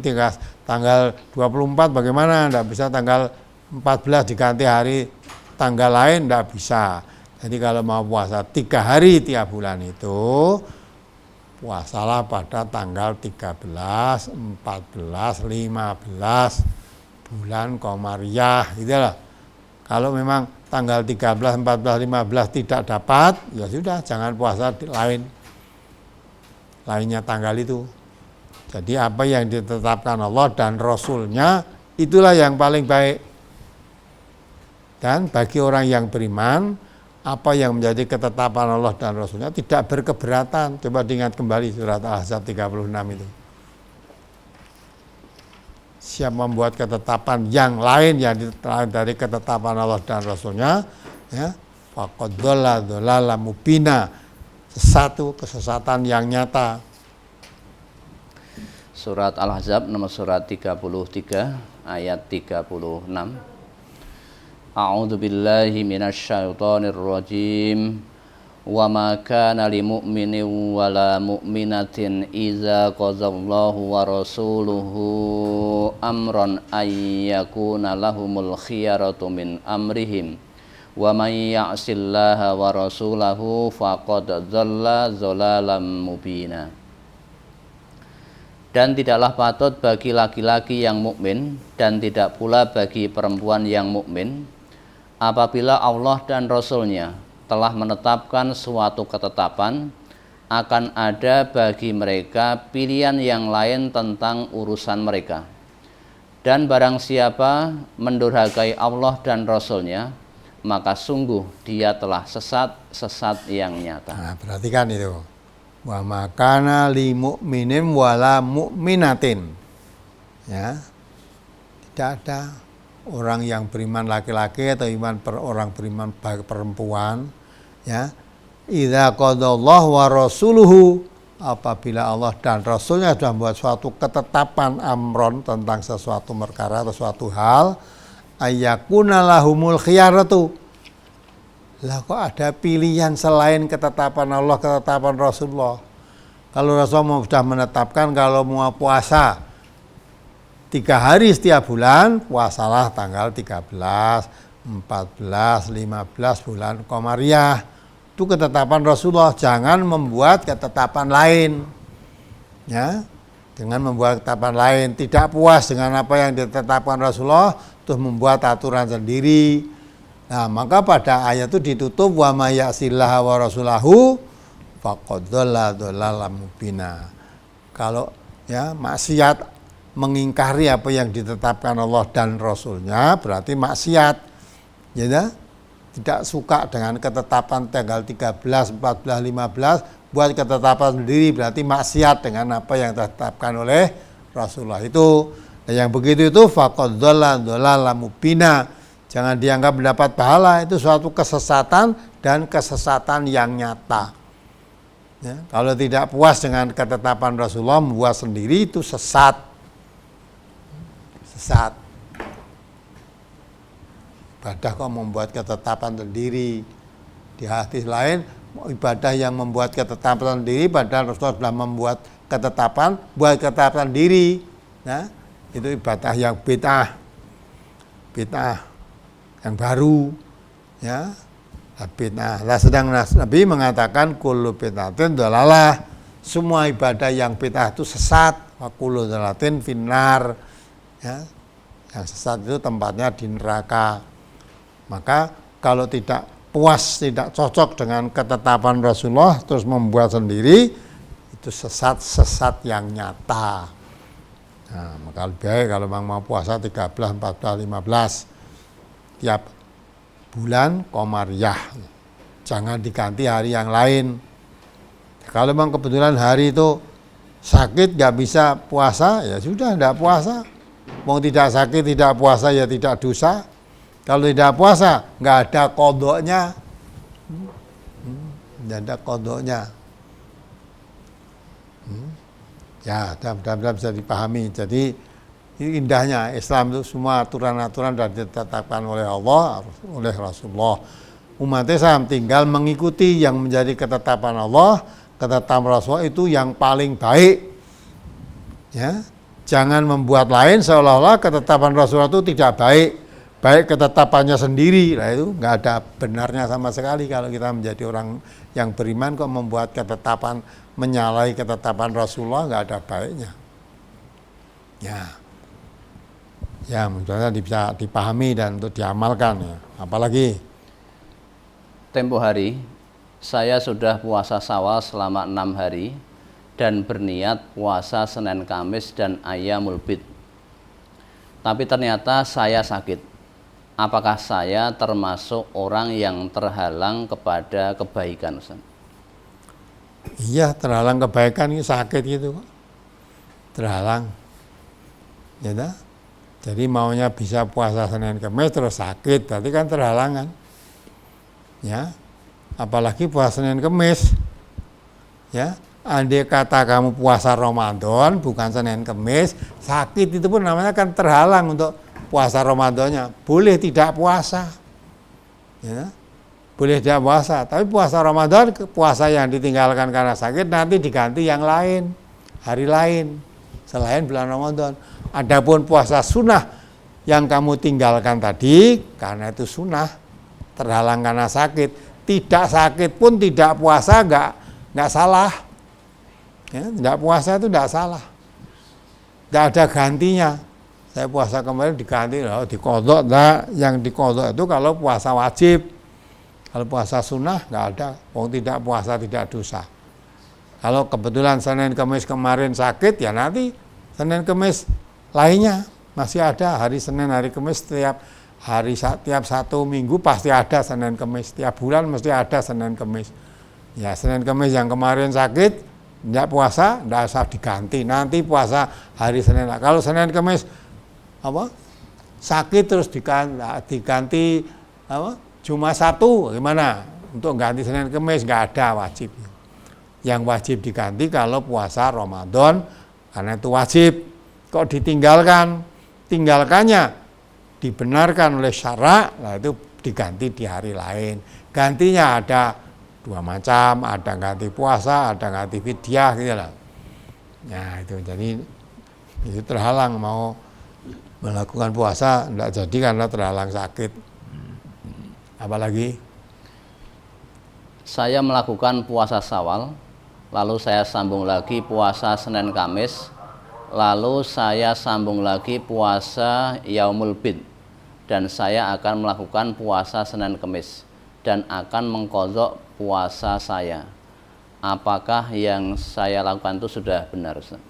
tanggal 24 bagaimana? Tidak bisa tanggal 14 diganti hari tanggal lain, tidak bisa. Jadi kalau mau puasa 3 hari tiap bulan itu, puasalah pada tanggal 13, 14, 15 bulan Komariah, gitu loh. Kalau memang tanggal 13, 14, 15 tidak dapat, ya sudah, jangan puasa lainnya tanggal itu. Jadi apa yang ditetapkan Allah dan Rasulnya, itulah yang paling baik. Dan bagi orang yang beriman, apa yang menjadi ketetapan Allah dan Rasulnya tidak berkeberatan. Coba diingat kembali surat Al-Ahzab 36 itu. Siap membuat ketetapan yang lain yang dari ketetapan Allah dan Rasulnya, ya, faqad dhalla dhalalan mubina, satu kesesatan yang nyata. Surat Al-Ahzab nomor surat 33 ayat 36. A'udzu billahi minasyaitonir rajim. Wa ma kana lil mu'minin wala mu'minatin idza qadallahu wa rasuluhu amran ay yakuna lahumul khiyaratu min amrihim wa may ya'sillaha wa rasulahu faqad dhalla dhalalan mubina. Dan tidaklah patut bagi laki-laki yang mukmin dan tidak pula bagi perempuan yang mukmin apabila Allah dan Rasul-Nya telah menetapkan suatu ketetapan, akan ada bagi mereka pilihan yang lain tentang urusan mereka. Dan barang siapa mendurhakai Allah dan Rasul-Nya, maka sungguh dia telah sesat yang nyata. Nah, perhatikan itu. Wa makana li mu'minin wala mu'minatin. Ya. Tidak ada orang yang beriman laki-laki atau orang beriman perempuan, ya. Idza qadallahu wa rasuluhu, apabila Allah dan Rasulnya sudah membuat suatu ketetapan amron tentang sesuatu perkara atau suatu hal, ayyakuna lahumul khiyaratu. Lah kok ada pilihan selain ketetapan Allah, ketetapan Rasulullah? Kalau Rasulullah sudah menetapkan kalau mau puasa 3 hari setiap bulan, puasalah tanggal 13, 14, 15 bulan Qamariyah. Itu ketetapan Rasulullah, jangan membuat ketetapan lain. Ya. Dengan membuat ketetapan lain, tidak puas dengan apa yang ditetapkan Rasulullah, terus membuat aturan sendiri. Nah, maka pada ayat itu ditutup wa may ya'sillaha wa rasulahu faqad dhalla dhalalan mubina. Kalau ya maksiat mengingkari apa yang ditetapkan Allah dan Rasulnya berarti maksiat. Ya, tidak suka dengan ketetapan tanggal 13, 14, 15 buat ketetapan sendiri berarti maksiat dengan apa yang ditetapkan oleh Rasulullah itu. Dan yang begitu itu faqad dhalla dhalalan mubina. Jangan dianggap mendapat pahala, itu suatu kesesatan dan kesesatan yang nyata. Ya, kalau tidak puas dengan ketetapan Rasulullah membuat sendiri itu sesat. Sesat. Ibadah kok membuat ketetapan sendiri. Di hadis lain, ibadah yang membuat ketetapan sendiri padahal Rasulullah sudah membuat ketetapan, buat ketetapan sendiri. Nah, itu ibadah yang bid'ah. Bid'ah yang baru, ya. Bid'ah. Lah sedang Nabi mengatakan kullu bid'atin dhalalah. Semua ibadah yang bid'ah itu sesat. Wa kullu dhalalatin finnar. Ya. Yang sesat itu tempatnya di neraka. Maka kalau tidak puas, tidak cocok dengan ketetapan Rasulullah terus membuat sendiri, itu sesat yang nyata. Nah, maka lebih baik kalau memang mau puasa 13, 14, 15 tiap bulan Qamariyah. Jangan diganti hari yang lain. Kalau memang kebetulan hari itu sakit nggak bisa puasa, ya sudah tidak puasa. Mau tidak sakit tidak puasa ya tidak dosa. Kalau tidak puasa nggak ada qadoknya. Nggak ada qadoknya. Ya, mudah-mudahan bisa dipahami. Jadi ini indahnya Islam itu semua aturan-aturan sudah ditetapkan oleh Allah, oleh Rasulullah. Umat Islam tinggal mengikuti yang menjadi ketetapan Allah, ketetapan Rasulullah itu yang paling baik. Ya, jangan membuat lain seolah-olah ketetapan Rasulullah itu tidak baik. Baik ketetapannya sendiri, lah itu nggak ada benarnya sama sekali. Kalau kita menjadi orang yang beriman kok membuat ketetapan, menyalahi ketetapan Rasulullah, nggak ada baiknya. Ya mudah-mudahan bisa dipahami dan untuk diamalkan ya. Apalagi tempo hari saya sudah puasa Syawal selama 6 hari dan berniat puasa Senin Kamis dan Ayyamul Bid. Tapi ternyata saya sakit. Apakah saya termasuk orang yang terhalang kepada kebaikan, Ustaz? Iya, terhalang kebaikan ini sakit gitu kok. Terhalang. Ya dah. Jadi maunya bisa puasa Senin Kamis terus sakit, berarti kan terhalangan. Ya. Apalagi puasa Senin Kamis. Ya, andai kata kamu puasa Ramadan bukan Senin Kamis, sakit itu pun namanya kan terhalang untuk puasa Ramadannya. Boleh tidak puasa. Ya. Boleh tidak puasa, tapi puasa Ramadan, puasa yang ditinggalkan karena sakit nanti diganti yang lain, hari lain selain bulan Ramadan. Adapun puasa sunnah yang kamu tinggalkan tadi karena itu sunnah, terhalang karena sakit, tidak sakit pun tidak puasa nggak salah. Ya, tidak puasa itu tidak salah, tidak ada gantinya. saya puasa kemarin diganti, dikodok. Nah, yang dikodok itu kalau puasa wajib. Kalau puasa sunnah nggak ada. Tidak puasa tidak dosa. Kalau kebetulan Senin Kamis kemarin sakit, ya nanti Senin Kamis lainnya masih ada. Hari Senin, hari Kamis, tiap satu minggu pasti ada Senin Kamis. Tiap bulan mesti ada Senin Kamis. Ya, Senin Kamis yang kemarin sakit, tidak puasa, tidak usah diganti. Nanti puasa hari Senin. Kalau Senin Kamis sakit terus diganti Jumat Sabtu, gimana? Untuk ganti Senin Kamis nggak ada, wajib. Yang wajib diganti kalau puasa Ramadan, karena itu wajib. Kok ditinggalkan? Tinggalkannya dibenarkan oleh syara, nah itu diganti di hari lain. Gantinya ada dua macam, ada ganti puasa, ada ganti fidyah gitu lah. Nah itu jadi itu terhalang mau melakukan puasa, tidak jadi karena terhalang sakit. Apalagi? Saya melakukan puasa Syawal, lalu saya sambung lagi puasa Senin Kamis, lalu saya sambung lagi puasa Yaumul Bid, dan saya akan melakukan puasa Senin Kamis dan akan mengqadha puasa saya. Apakah yang saya lakukan itu sudah benar, Ustaz?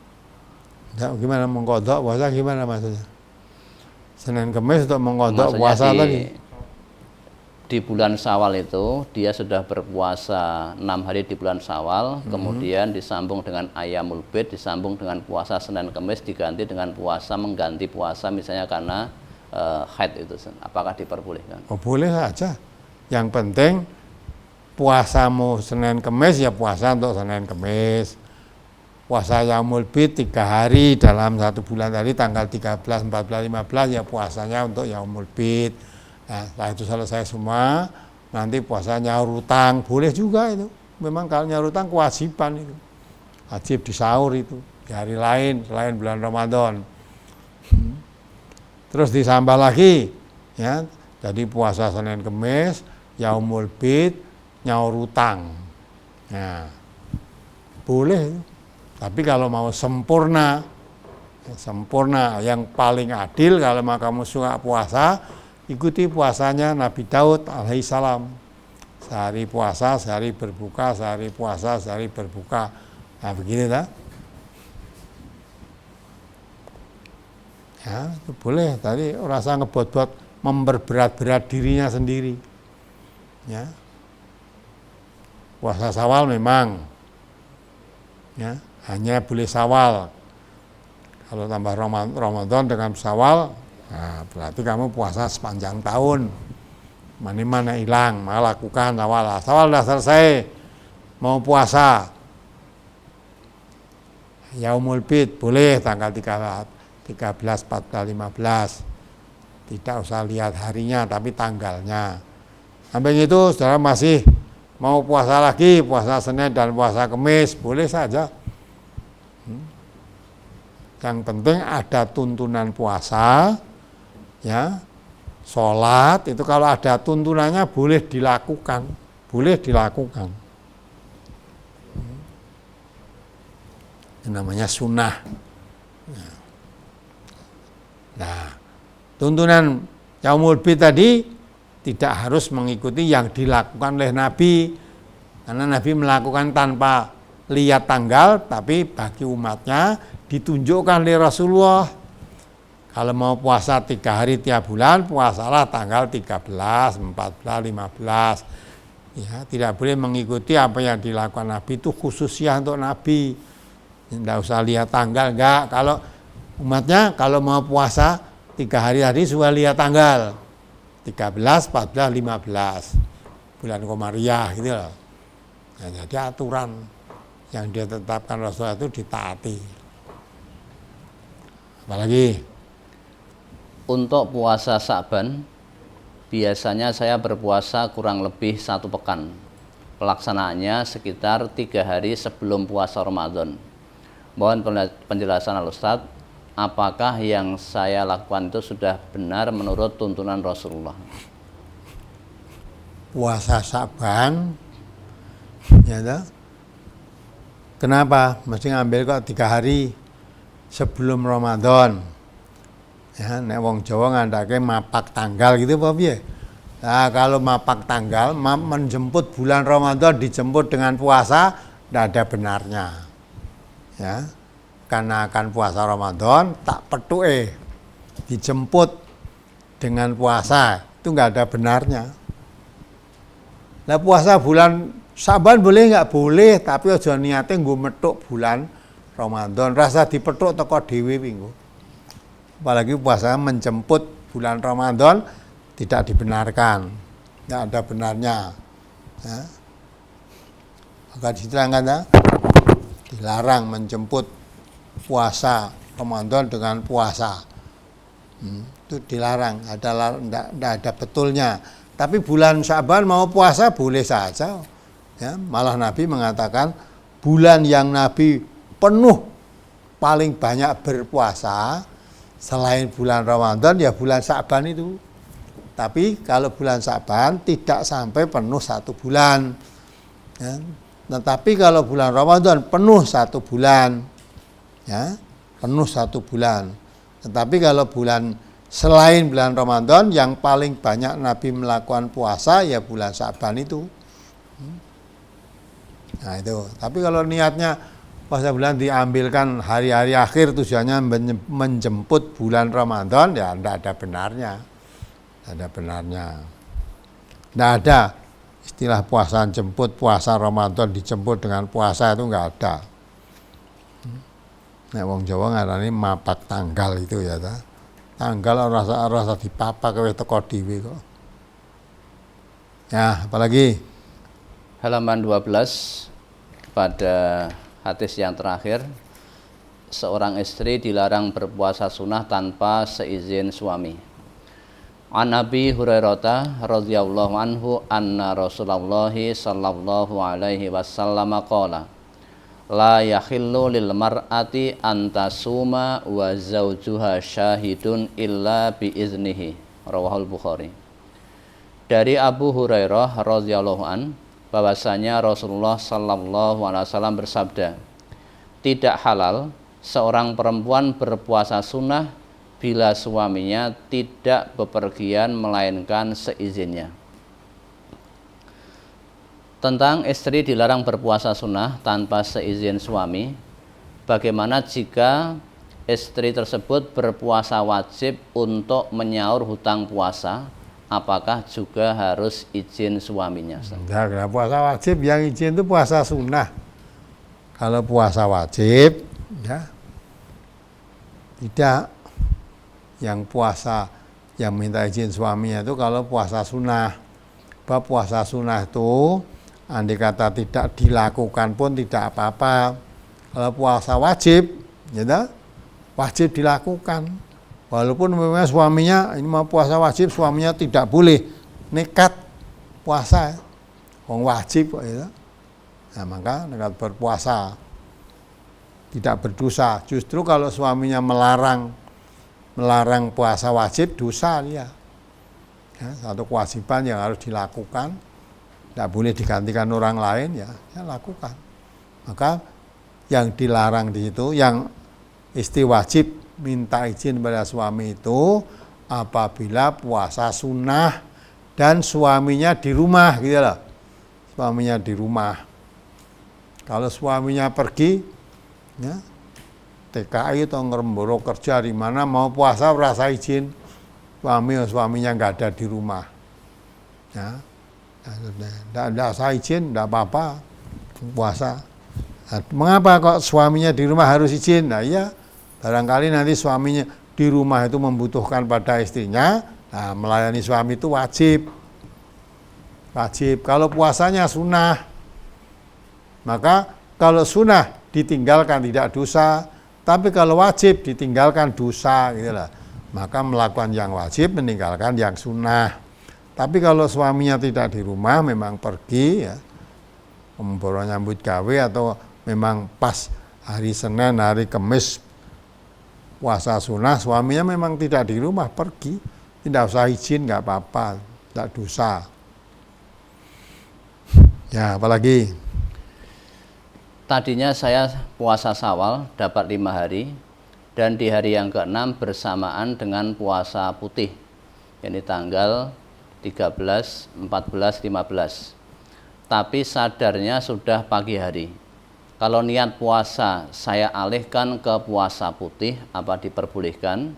Ya, gimana mengqadha puasa, gimana maksudnya? Senin Kamis untuk mengqadha puasa tadi? Di bulan Syawal itu dia sudah berpuasa 6 hari di bulan Syawal, kemudian disambung dengan Ayyamul Bid, disambung dengan puasa Senin Kamis, diganti dengan puasa mengganti puasa misalnya karena haid itu. Apakah diperbolehkan? Oh, boleh saja. Yang penting puasamu Senin Kamis ya puasa untuk Senin Kamis. Puasa Yaumul Bid 3 hari dalam satu bulan tadi tanggal 13, 14, 15 ya puasanya untuk Yaumul Bid. Nah, setelah itu selesai semua, nanti puasa nyaur utang, boleh juga itu. Memang kalau nyaur utang kewajiban itu. Wajib disaur itu, di hari lain, selain bulan Ramadan. Terus ditambah lagi, ya, jadi puasa Senin Kamis, Yaumul Bid, nyaur utang. Nah, boleh. Tapi kalau mau sempurna, yang paling adil kalau mau kamu suka puasa, ikuti puasanya Nabi Daud alaihissalam. Sehari puasa, sehari berbuka, sehari puasa, sehari berbuka. Nah begitu tak? Ya, itu boleh. Tadi rasa ngebot-bot memperberat-berat dirinya sendiri. Ya. Puasa Syawal memang ya, hanya boleh Syawal. Kalau tambah Ramadan dengan Syawal, nah, berarti kamu puasa sepanjang tahun. Mana hilang, malah lakukan Syawal. Syawal sudah selesai, mau puasa. Yaumul Bid boleh tanggal 13, 14, 15. Tidak usah lihat harinya, tapi tanggalnya. Sampai itu saudara masih mau puasa lagi, puasa Senin dan puasa Kamis, boleh saja. Yang penting ada tuntunan puasa. Ya, sholat itu kalau ada tuntunannya boleh dilakukan, Itu namanya sunnah. Nah, tuntunan Yaumul Bid tadi tidak harus mengikuti yang dilakukan oleh Nabi, karena Nabi melakukan tanpa lihat tanggal, tapi bagi umatnya ditunjukkan oleh Rasulullah. Kalau mau puasa 3 hari tiap bulan, puasalah tanggal 13, 14, 15. Ya, tidak boleh mengikuti apa yang dilakukan Nabi, itu khususnya untuk Nabi. Tidak usah lihat tanggal, enggak. Kalau umatnya kalau mau puasa 3 hari tadi sudah lihat tanggal. 13, 14, 15. Bulan Komariah gitu loh. Nah, jadi aturan yang dia tetapkan Rasulullah itu ditaati. Apalagi? Untuk puasa Sa'ban, biasanya saya berpuasa kurang lebih 1 pekan. Pelaksanaannya sekitar 3 hari sebelum puasa Ramadan. Mohon penjelasan Al-Ustaz, apakah yang saya lakukan itu sudah benar menurut tuntunan Rasulullah? Puasa Sa'ban, ya toh? Kenapa? Mesti ngambil kok 3 hari sebelum Ramadan. Ya, nek wong Jawa ngandake mapak tanggal gitu apa piye? Nah, kalau mapak tanggal menjemput bulan Ramadan dijemput dengan puasa tidak ada benarnya. Ya. Karena akan puasa Ramadan tak petuke dijemput dengan puasa itu nggak ada benarnya. Nah, puasa bulan Syaban boleh nggak boleh, tapi aja niate nggo metuk bulan Ramadan, rasa dipethuk teko dhewe minggu. Apalagi puasa menjemput bulan Ramadan tidak dibenarkan, tidak ada benarnya. Ya. Maka diterangkan ya, dilarang menjemput puasa Ramadan dengan puasa. Itu dilarang, tidak ada betulnya. Tapi bulan Syaban mau puasa boleh saja. Ya, malah Nabi mengatakan bulan yang Nabi penuh paling banyak berpuasa selain bulan Ramadan ya bulan Syaban itu. Tapi kalau bulan Syaban tidak sampai penuh 1 bulan. Ya. Tetapi kalau bulan Ramadan penuh 1 bulan. Ya, penuh 1 bulan. Tetapi kalau bulan selain bulan Ramadan yang paling banyak Nabi melakukan puasa ya bulan Syaban itu. Nah itu. Tapi kalau niatnya puasa bulan diambilkan hari-hari akhir tujuannya menjemput bulan Ramadan ya tidak ada benarnya. Tidak ada benarnya. Tidak ada istilah puasa jemput, puasa Ramadan dijemput dengan puasa itu enggak ada. Nek wong Jawa ngarani mapak tanggal itu ya ta. Tanggal rasa dipapak kowe teko dhewe kok. Ya, apalagi Halaman 12 pada hadis yang terakhir, seorang istri dilarang berpuasa sunnah tanpa seizin suami. An Abi Hurairah radhiyallahu anhu anna Rasulullah sallallahu alaihi wasallam qala la yahillu lil mar'ati an tasuma wa zawjuha syahidun illa bi iznihi. Rawahul Bukhari. Dari Abu Hurairah radhiyallahu an bahwasanya Rasulullah sallallahu alaihi wasallam bersabda, tidak halal seorang perempuan berpuasa sunnah bila suaminya tidak bepergian melainkan seizinnya. Tentang istri dilarang berpuasa sunnah tanpa seizin suami, bagaimana jika istri tersebut berpuasa wajib untuk menyaur hutang puasa, apakah juga harus izin suaminya? Nah, puasa wajib yang izin itu puasa sunnah. Kalau puasa wajib, ya tidak. Yang puasa yang minta izin suaminya itu kalau puasa sunnah. Bahwa puasa sunnah itu andai kata tidak dilakukan pun tidak apa-apa. Kalau puasa wajib, ya wajib dilakukan. Walaupun memang suaminya ini mau puasa wajib, suaminya tidak boleh nekat puasa. Wong wajib kok ya. Nah, maka nekat berpuasa tidak berdosa. Justru kalau suaminya melarang puasa wajib, dosa dia. Ya, satu kewajiban yang harus dilakukan, tidak boleh digantikan orang lain, ya lakukan. Maka yang dilarang di situ, yang istri wajib minta izin pada suami itu apabila puasa sunnah dan suaminya di rumah, gitu loh. Suaminya di rumah. Kalau suaminya pergi, ya, TKI atau ngeremboro kerja di mana mau puasa rasa izin suaminya nggak ada di rumah, ya, tidak usah izin, tidak apa-apa puasa. Nah, mengapa kok suaminya di rumah harus izin? Nah iya, barangkali nanti suaminya di rumah itu membutuhkan pada istrinya, nah, melayani suami itu wajib. Kalau puasanya sunnah, maka kalau sunnah ditinggalkan tidak dosa. Tapi kalau wajib ditinggalkan dosa, gitu lah. Maka melakukan yang wajib, meninggalkan yang sunnah. Tapi kalau suaminya tidak di rumah, memang pergi, ya, memboro nyambut gawe atau memang pas hari Senin, hari Kamis puasa sunnah, suaminya memang tidak di rumah, pergi, tidak usah izin, nggak apa-apa, tidak dosa. Ya, apalagi? Tadinya saya puasa Syawal dapat 5 hari, dan di hari yang ke-6 bersamaan dengan puasa putih, yakni tanggal 13, 14, 15. Tapi sadarnya sudah pagi hari. Kalau niat puasa saya alihkan ke puasa putih, apa diperbolehkan?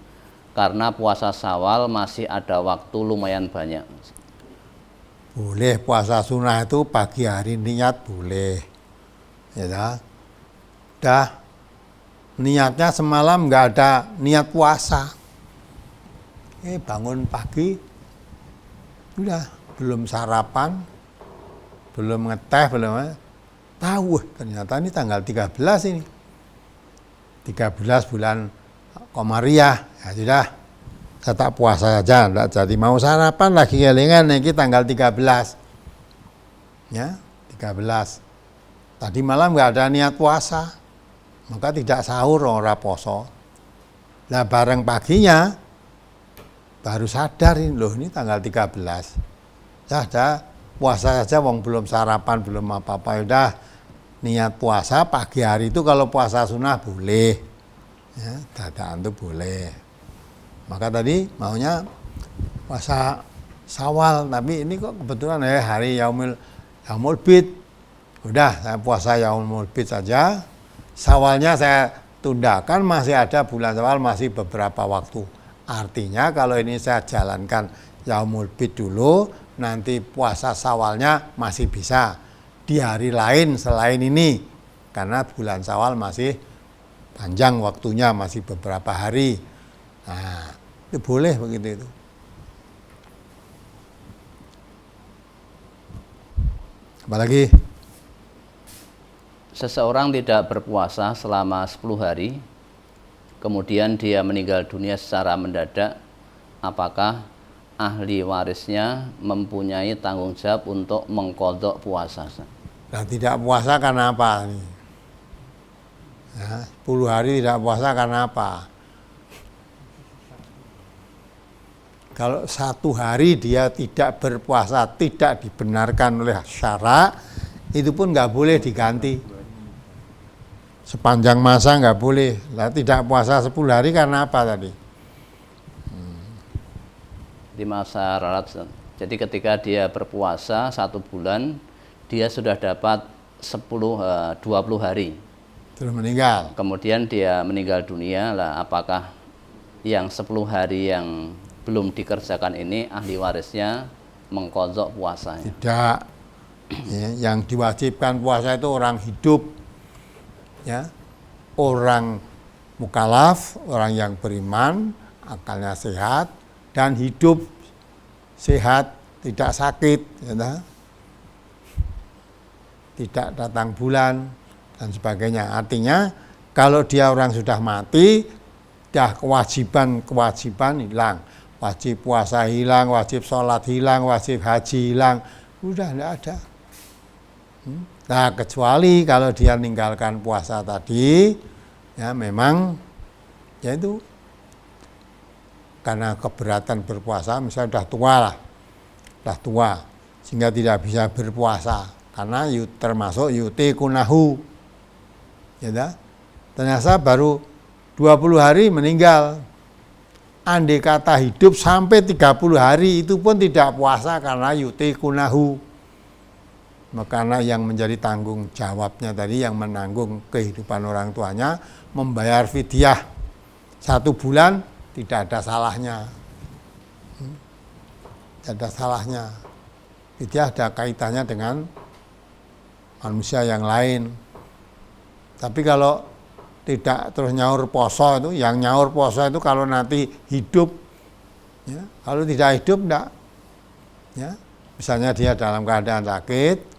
Karena puasa Syawal masih ada waktu lumayan banyak. Boleh, puasa sunnah itu pagi hari niat boleh. Ya, dah niatnya semalam nggak ada niat puasa. Bangun pagi, udah belum sarapan, belum ngeteh, belum tahu ternyata ini tanggal 13 ini. 13 bulan Komariah. Ya sudah, saya tak puasa saja, enggak jadi mau sarapan lagi kelingan ini tanggal 13. Ya, 13. Tadi malam nggak ada niat puasa, maka tidak sahur ora poso. Nah bareng paginya baru sadar ini loh ini tanggal 13. Ya ada puasa saja, wong belum sarapan belum apa-apa, udah niat puasa pagi hari itu kalau puasa sunnah boleh, ya dadaan itu boleh. Maka tadi maunya puasa Syawal, tapi ini kok kebetulan hari Yaumul Bid. Udah saya puasa Yaumul Bid saja, Syawalnya saya tundakan, masih ada bulan Syawal masih beberapa waktu. Artinya kalau ini saya jalankan Yaumul Bid dulu, nanti puasa Syawalnya masih bisa di hari lain selain ini, karena bulan Syawal masih panjang waktunya, masih beberapa hari. Nah, itu boleh begitu itu. Apalagi Seseorang tidak berpuasa selama 10 hari, kemudian dia meninggal dunia secara mendadak, apakah ahli warisnya mempunyai tanggung jawab untuk mengqadha puasa? Nah, tidak puasa karena apa nih? Ya, 10 hari tidak puasa karena apa? Kalau 1 hari dia tidak berpuasa, tidak dibenarkan oleh syara, itu pun nggak boleh diganti. Sepanjang masa nggak boleh. Lah tidak puasa 10 hari karena apa tadi? Di masa rarat. Jadi ketika dia berpuasa 1 bulan, dia sudah dapat 20 hari. Terus meninggal. Kemudian dia meninggal dunia, lah apakah yang 10 hari yang belum dikerjakan ini ahli warisnya mengqadha puasanya? Tidak. Ya, yang diwajibkan puasa itu orang hidup, ya, orang mukallaf, orang yang beriman, akalnya sehat dan hidup sehat, tidak sakit, ya, tidak datang bulan dan sebagainya. Artinya kalau dia orang sudah mati, dah kewajiban hilang, wajib puasa hilang, wajib sholat hilang, wajib haji hilang, udah tidak ada. Nah, kecuali kalau dia meninggalkan puasa tadi, ya memang ya itu karena keberatan berpuasa, misalnya sudah tua sehingga tidak bisa berpuasa karena termasuk yutikunahu, ya dah. Ternyata baru 20 hari meninggal. Andai kata hidup sampai 30 hari itu pun tidak puasa karena yutikunahu. Karena yang menjadi tanggung jawabnya tadi, yang menanggung kehidupan orang tuanya, membayar fidyah 1 bulan, tidak ada salahnya. Tidak ada salahnya. Fidyah ada kaitannya dengan manusia yang lain. Tapi kalau tidak terus nyaur poso itu, yang nyaur poso itu kalau nanti hidup, ya, kalau tidak hidup enggak. Ya, misalnya dia dalam keadaan sakit,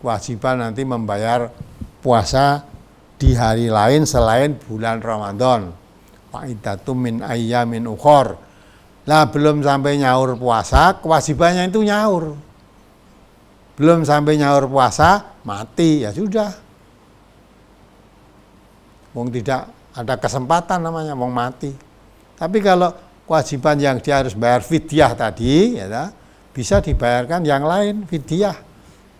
kewajiban nanti membayar puasa di hari lain selain bulan Ramadan. Faidatum min ayyamin ukhor. Lah belum sampai nyaur puasa, kewajibannya itu nyaur. Belum sampai nyaur puasa, mati, ya sudah. Wong tidak ada kesempatan namanya, wong mati. Tapi kalau kewajiban yang dia harus bayar fidyah tadi, ya, bisa dibayarkan yang lain fidyah.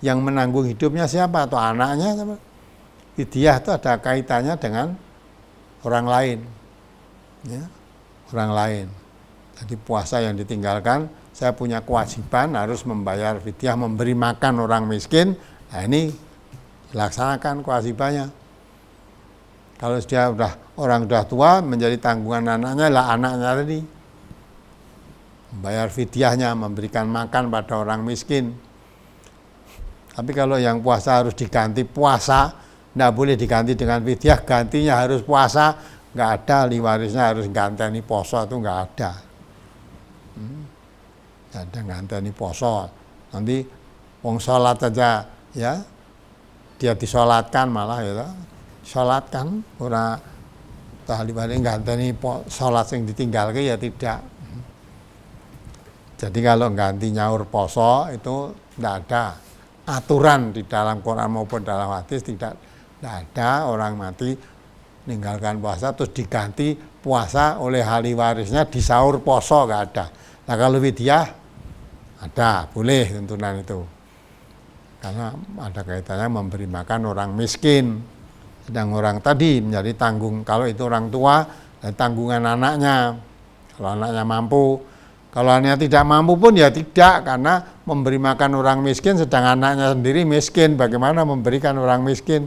Yang menanggung hidupnya siapa? Atau anaknya? Fidyah itu ada kaitannya dengan orang lain. Ya, orang lain. Jadi puasa yang ditinggalkan, saya punya kewajiban harus membayar fidyah, memberi makan orang miskin. Nah ini dilaksanakan kewajibannya. Kalau dia orang udah tua, menjadi tanggungan anaknya lah anaknya tadi. Membayar fidyahnya, memberikan makan pada orang miskin. Tapi kalau yang puasa harus diganti puasa, tidak boleh diganti dengan fidyah, gantinya harus puasa, nggak ada, ahli warisnya harus ganteni poso, itu nggak ada. Nggak ada ganteni poso. Nanti wong sholat saja, ya, dia disolatkan malah ya, sholatkan, ora ahli waris ganteni sholat yang ditinggalkan ya tidak. Jadi kalau ganti nyaur poso itu tidak ada aturan di dalam Quran maupun dalam hadis, tidak ada orang mati meninggalkan puasa terus diganti puasa oleh ahli warisnya di sahur poso, nggak ada. Nah kalau fidyah ada, boleh tuntunan itu, karena ada kaitannya memberi makan orang miskin. Sedang orang tadi menjadi tanggung, kalau itu orang tua dan tanggungan anaknya, kalau anaknya mampu. Kalau anaknya tidak mampu pun ya tidak, karena memberi makan orang miskin sedang anaknya sendiri miskin. Bagaimana memberikan orang miskin?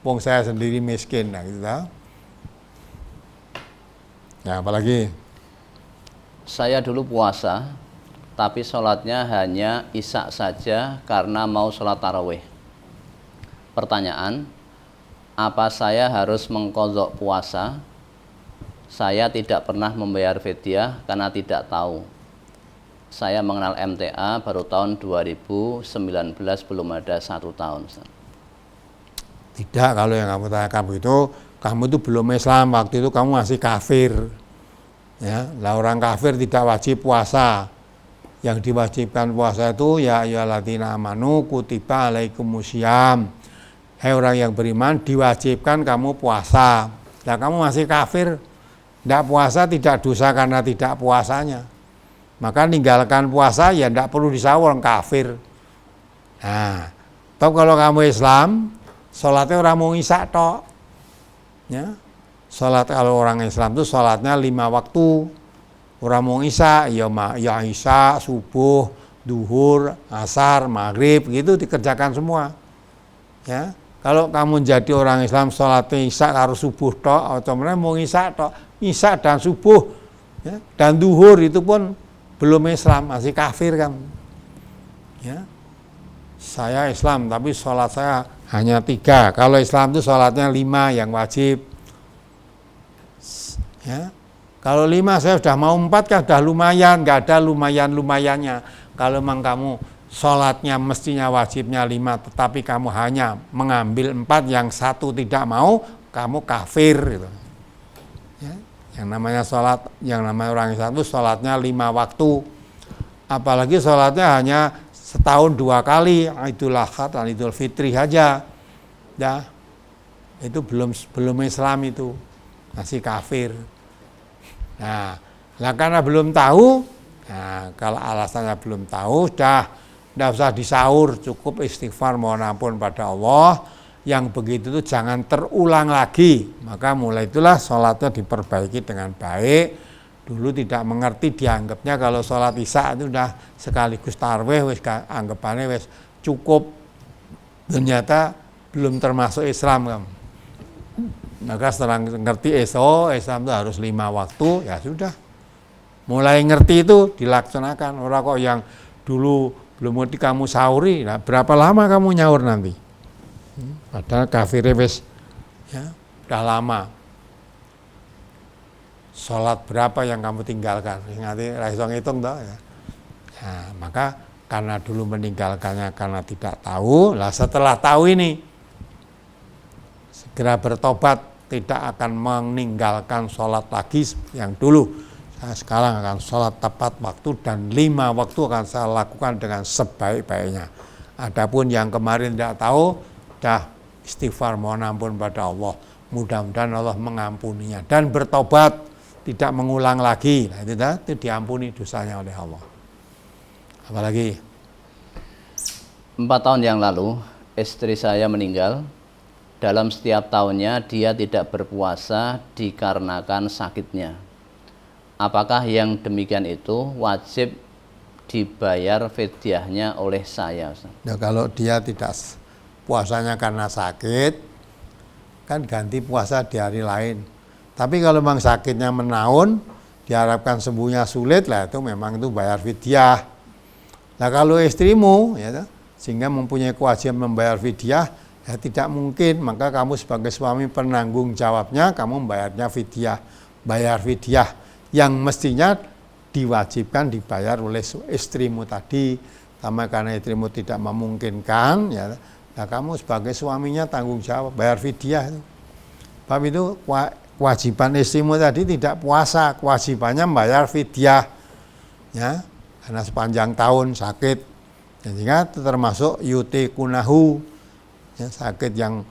Wong saya sendiri miskin. Nah gitu. Ya apalagi? Saya dulu puasa, tapi sholatnya hanya isya saja karena mau sholat tarawih. Pertanyaan, apa saya harus mengqadha puasa? Saya tidak pernah membayar fidyah karena tidak tahu. Saya mengenal MTA baru tahun 2019, belum ada 1 tahun. Tidak, kalau yang kamu tanyakan begitu, kamu itu belum Islam, waktu itu kamu masih kafir. Ya, lah orang kafir tidak wajib puasa. Yang diwajibkan puasa itu ya ayyuhalladzina amanu kutiba alaikumusiyam. Hai orang yang beriman, diwajibkan kamu puasa. Lah kamu masih kafir, tidak puasa tidak dosa karena tidak puasanya. Maka ninggalkan puasa ya tidak perlu disawur, kafir. Nah, tapi kalau kamu Islam, sholatnya orang mau isya tok. Ya, sholat kalau orang Islam itu sholatnya 5 waktu. Orang mau isya, ya isya, subuh, duhur, asar, maghrib, gitu dikerjakan semua. Ya, kalau kamu jadi orang Islam sholatnya isya harus subuh tok, atau mau isya tok, isya dan subuh, ya, dan duhur itu pun belum Islam, masih kafir kan. Ya, saya Islam tapi sholat saya hanya 3. Kalau Islam itu sholatnya 5 yang wajib. Ya, kalau 5 saya sudah mau 4 kan sudah lumayan, nggak ada lumayan-lumayannya. Kalau memang kamu sholatnya mestinya wajibnya 5, tetapi kamu hanya mengambil 4, yang 1 tidak mau, kamu kafir gitu. Ya, yang namanya sholat, yang namanya orang Islam itu sholatnya 5 waktu. Apalagi sholatnya hanya setahun 2 kali, Idul Adha dan Idul Fitri saja. Ya, itu belum Islam itu, masih kafir. Nah, karena belum tahu, nah, kalau alasannya belum tahu, tidak usah disaur, cukup istighfar mohon ampun pada Allah. Yang begitu itu jangan terulang lagi. Maka mulai itulah sholatnya diperbaiki dengan baik. Dulu tidak mengerti, dianggapnya kalau sholat isya itu sudah sekaligus tarawih, wis anggapannya wis cukup. Ternyata belum termasuk Islam kan. Maka setelah ngerti Islam itu harus 5 waktu, ya sudah. Mulai ngerti itu dilaksanakan. Orang kok yang dulu belum ngerti kamu sahuri, nah berapa lama kamu nyaur nanti? Padahal kafir wis ya udah lama. Sholat berapa yang kamu tinggalkan? Nanti raiso ngitung toh ya. Nah, maka karena dulu meninggalkannya karena tidak tahu, lah setelah tahu ini segera bertobat, tidak akan meninggalkan sholat lagi yang dulu. Saya sekarang akan sholat tepat waktu dan 5 waktu akan saya lakukan dengan sebaik-baiknya. Adapun yang kemarin tidak tahu, dah istighfar mohon ampun pada Allah, mudah-mudahan Allah mengampuninya dan bertobat, tidak mengulang lagi. Nah, itu diampuni dosanya oleh Allah. Apalagi 4 tahun yang lalu istri saya meninggal dalam setiap tahunnya dia tidak berpuasa dikarenakan sakitnya. Apakah yang demikian itu wajib dibayar fidyahnya oleh saya, Ustaz? Nah, kalau dia tidak puasanya karena sakit, kan ganti puasa di hari lain. Tapi kalau memang sakitnya menahun, diharapkan sembuhnya sulit, lah itu memang itu bayar fidyah. Nah, kalau istrimu ya, sehingga mempunyai kewajiban membayar fidyah, ya tidak mungkin, maka kamu sebagai suami penanggung jawabnya, kamu membayarnya fidyah, bayar fidyah yang mestinya diwajibkan dibayar oleh istrimu tadi. Sama karena istrimu tidak memungkinkan, ya, nah kamu sebagai suaminya tanggung jawab, bayar fidyah. Sebab itu kewajiban istrimu tadi tidak puasa, kewajibannya membayar fidyah, ya, karena sepanjang tahun sakit, sehingga termasuk yutikunahu, ya, sakit yang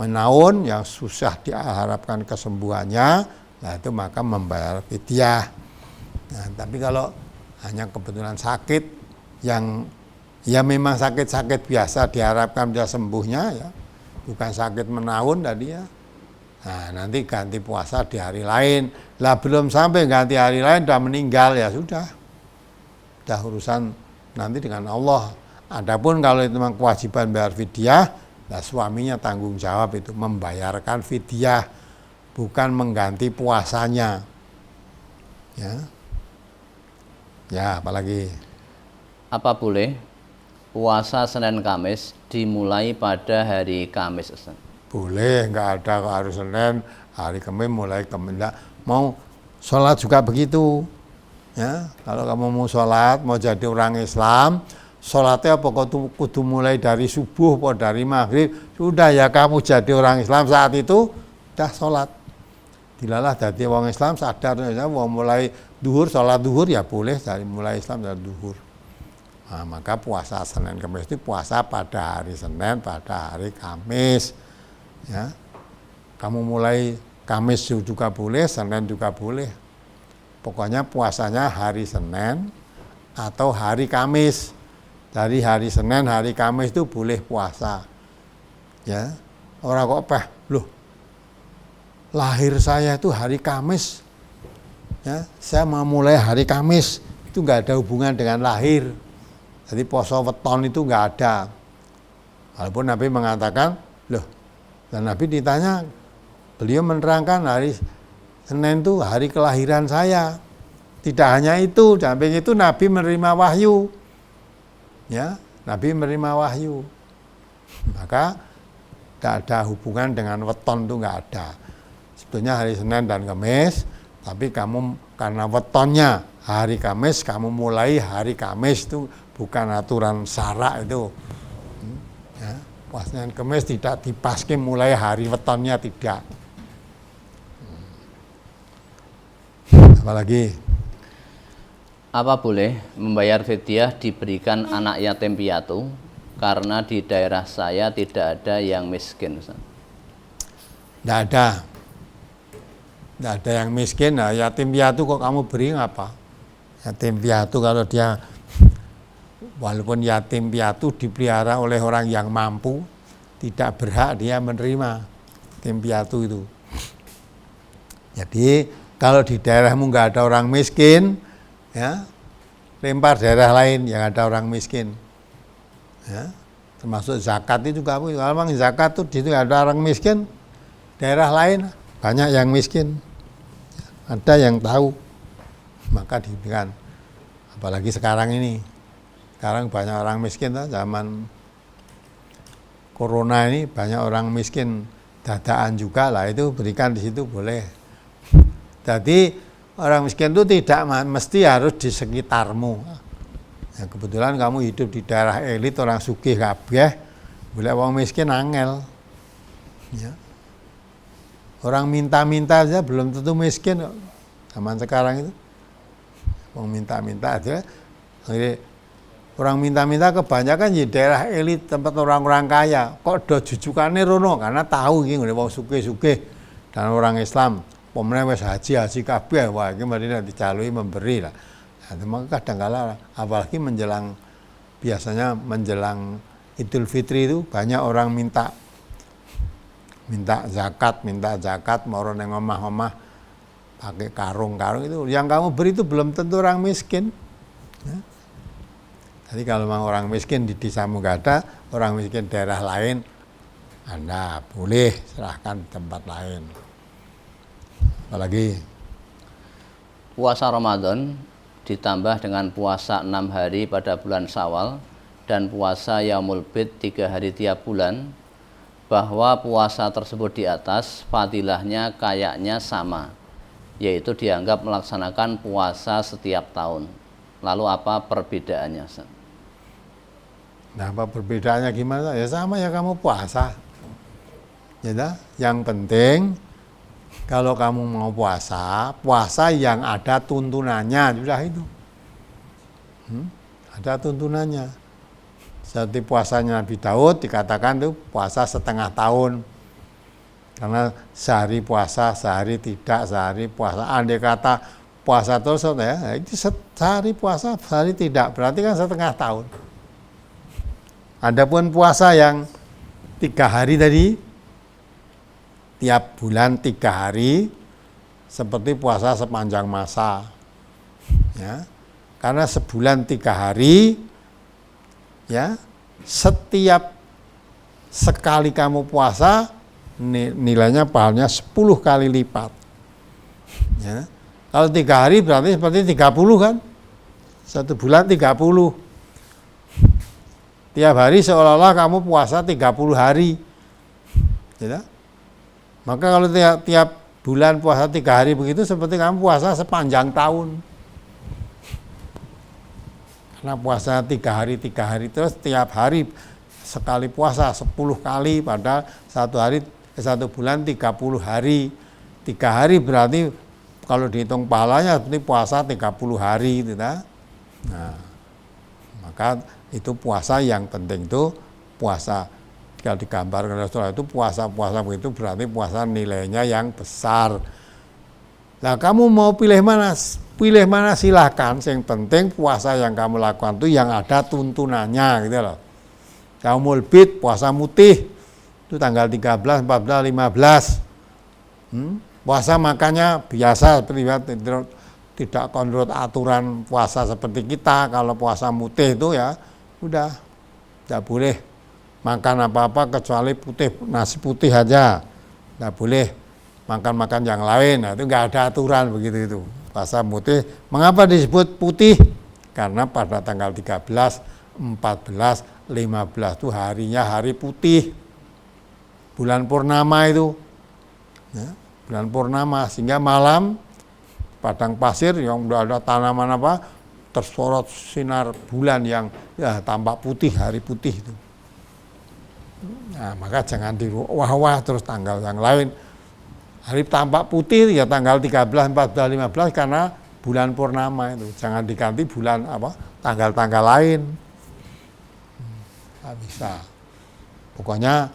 menahun, yang susah diharapkan kesembuhannya, nah itu maka membayar fidyah. Nah, tapi kalau hanya kebetulan sakit yang ya memang sakit-sakit biasa diharapkan bisa sembuhnya, ya bukan sakit menahun tadi, ya, nah nanti ganti puasa di hari lain. Lah belum sampai ganti hari lain sudah meninggal, ya sudah urusan nanti dengan Allah. Adapun kalau itu memang kewajiban bayar fidyah, nah suaminya tanggung jawab itu membayarkan fidyah, bukan mengganti puasanya. Ya, apalagi? Apa boleh puasa Senin Kamis dimulai pada hari Kamis, Ustaz? Boleh, enggak ada hari Senin, hari Kamis mulai Kamis. Mau sholat juga begitu. Ya, kalau kamu mau sholat, mau jadi orang Islam, sholatnya apa kudu mulai dari subuh atau dari maghrib, sudah ya kamu jadi orang Islam saat itu sudah sholat. Dilalah jadi orang Islam sadar, ya, mau mulai duhur, sholat duhur ya boleh dari mulai Islam dari duhur. Nah, maka puasa Senin Kamis itu puasa pada hari Senin, pada hari Kamis. Ya, kamu mulai Kamis juga boleh, Senin juga boleh. Pokoknya puasanya hari Senin atau hari Kamis. Dari hari Senin, hari Kamis itu boleh puasa. Ya, orang kok loh, lahir saya itu hari Kamis. Ya, saya mau mulai hari Kamis, itu nggak ada hubungan dengan lahir. Jadi poso weton itu nggak ada. Walaupun Nabi mengatakan, loh, dan Nabi ditanya, beliau menerangkan hari Senin itu hari kelahiran saya. Tidak hanya itu, samping itu Nabi menerima wahyu. Ya, Nabi menerima wahyu. Maka tidak ada hubungan dengan weton, itu nggak ada. Sebetulnya hari Senin dan Kamis, tapi kamu karena wetonnya hari Kamis, kamu mulai hari Kamis, itu bukan aturan syara itu. Ya, puasa Kamis tidak dipaski mulai hari wetonnya, tidak. Apalagi? Apa boleh membayar fidyah diberikan anak yatim piatu karena di daerah saya tidak ada yang miskin, Ustaz? Tidak ada. Tidak ada yang miskin. Nah, yatim piatu kok kamu beri apa? Yatim piatu kalau dia walaupun yatim piatu dipelihara oleh orang yang mampu, tidak berhak dia menerima yatim piatu itu. Jadi kalau di daerahmu nggak ada orang miskin, ya lempar daerah lain yang ada orang miskin. Ya, termasuk zakat itu juga. Kalau memang zakat itu di situ ada orang miskin, daerah lain banyak yang miskin, ada yang tahu, maka diberikan. Apalagi sekarang ini, sekarang banyak orang miskin, zaman corona ini banyak orang miskin dadaan juga, lah itu berikan di situ boleh. Jadi orang miskin itu tidak mesti harus di sekitarmu. Ya, kebetulan kamu hidup di daerah elit, orang sugih kabeh, boleh orang miskin angel. Ya. Orang minta-minta aja belum tentu miskin kok. Zaman sekarang itu. Orang minta-minta aja. Orang minta-minta kebanyakan di daerah elit, tempat orang-orang kaya. Kok do jujukannya rono karena tahu iki ngene wong sugih-sugih dan orang Islam. Pemenang wis haji kabeh, wah iki mari dicalui memberi lah. Nah, maka kadang-kala apalagi biasanya menjelang Idul Fitri itu banyak orang minta minta zakat, moro neng omah-omah pakai karung-karung itu, yang kamu beri itu belum tentu orang miskin. Ya. Jadi kalau memang orang miskin di desamu nggak ada, orang miskin daerah lain, Anda boleh serahkan di tempat lain. Apalagi puasa Ramadan ditambah dengan puasa 6 hari pada bulan Syawal dan puasa Yaumul Bid 3 hari tiap bulan, bahwa puasa tersebut di atas fadilahnya kayaknya sama, yaitu dianggap melaksanakan puasa setiap tahun. Lalu apa perbedaannya? nah, apa perbedaannya gimana? Ya sama ya, kamu puasa. Ya, yang penting kalau kamu mau puasa, puasa yang ada tuntunannya, sudah itu. Ada tuntunannya. Seperti puasanya Nabi Daud dikatakan itu puasa setengah tahun. Karena sehari puasa, sehari tidak, sehari puasa. Andai kata puasa terus ya, itu sehari puasa, sehari tidak, berarti kan setengah tahun. Adapun puasa yang 3 hari tadi, tiap bulan 3 hari, seperti puasa sepanjang masa. Ya. Karena sebulan 3 hari, ya, setiap sekali kamu puasa nilainya pahalanya 10 kali lipat. Ya. Kalau 3 hari berarti seperti 30 kan? 1 bulan 30. Tiap hari seolah-olah kamu puasa 30 hari. Ya. Maka kalau tiap bulan puasa 3 hari begitu seperti kamu puasa sepanjang tahun. Karena puasa 3 hari terus tiap hari sekali puasa 10 kali, pada 1 bulan 30 hari. 3 hari berarti kalau dihitung pahalanya seperti puasa 30 hari gitu. Nah, maka itu puasa yang penting itu puasa, kalau digambarkan Rasulullah itu puasa begitu berarti puasa nilainya yang besar. Nah, kamu mau pilih mana silahkan, yang penting puasa yang kamu lakukan itu yang ada tuntunannya gitu loh. Yaumul Bid, puasa mutih itu tanggal 13, 14, 15. Puasa makannya biasa, tidak menurut aturan puasa seperti kita. Kalau puasa mutih itu ya udah tidak boleh makan apa-apa kecuali putih, nasi putih aja, tidak boleh makan yang lain. Nah, itu nggak ada aturan begitu itu. Puasa putih, mengapa disebut putih? Karena pada tanggal 13, 14, 15 itu harinya hari putih, bulan purnama itu, ya, bulan purnama, sehingga malam padang pasir yang udah ada tanaman apa tersorot sinar bulan yang ya tampak putih, hari putih itu. Nah, maka jangan diwah-wah terus tanggal yang lain. Hari tampak putih ya tanggal 13, 14, 15 karena bulan purnama itu. Jangan diganti bulan apa tanggal-tanggal lain. Nggak bisa. Pokoknya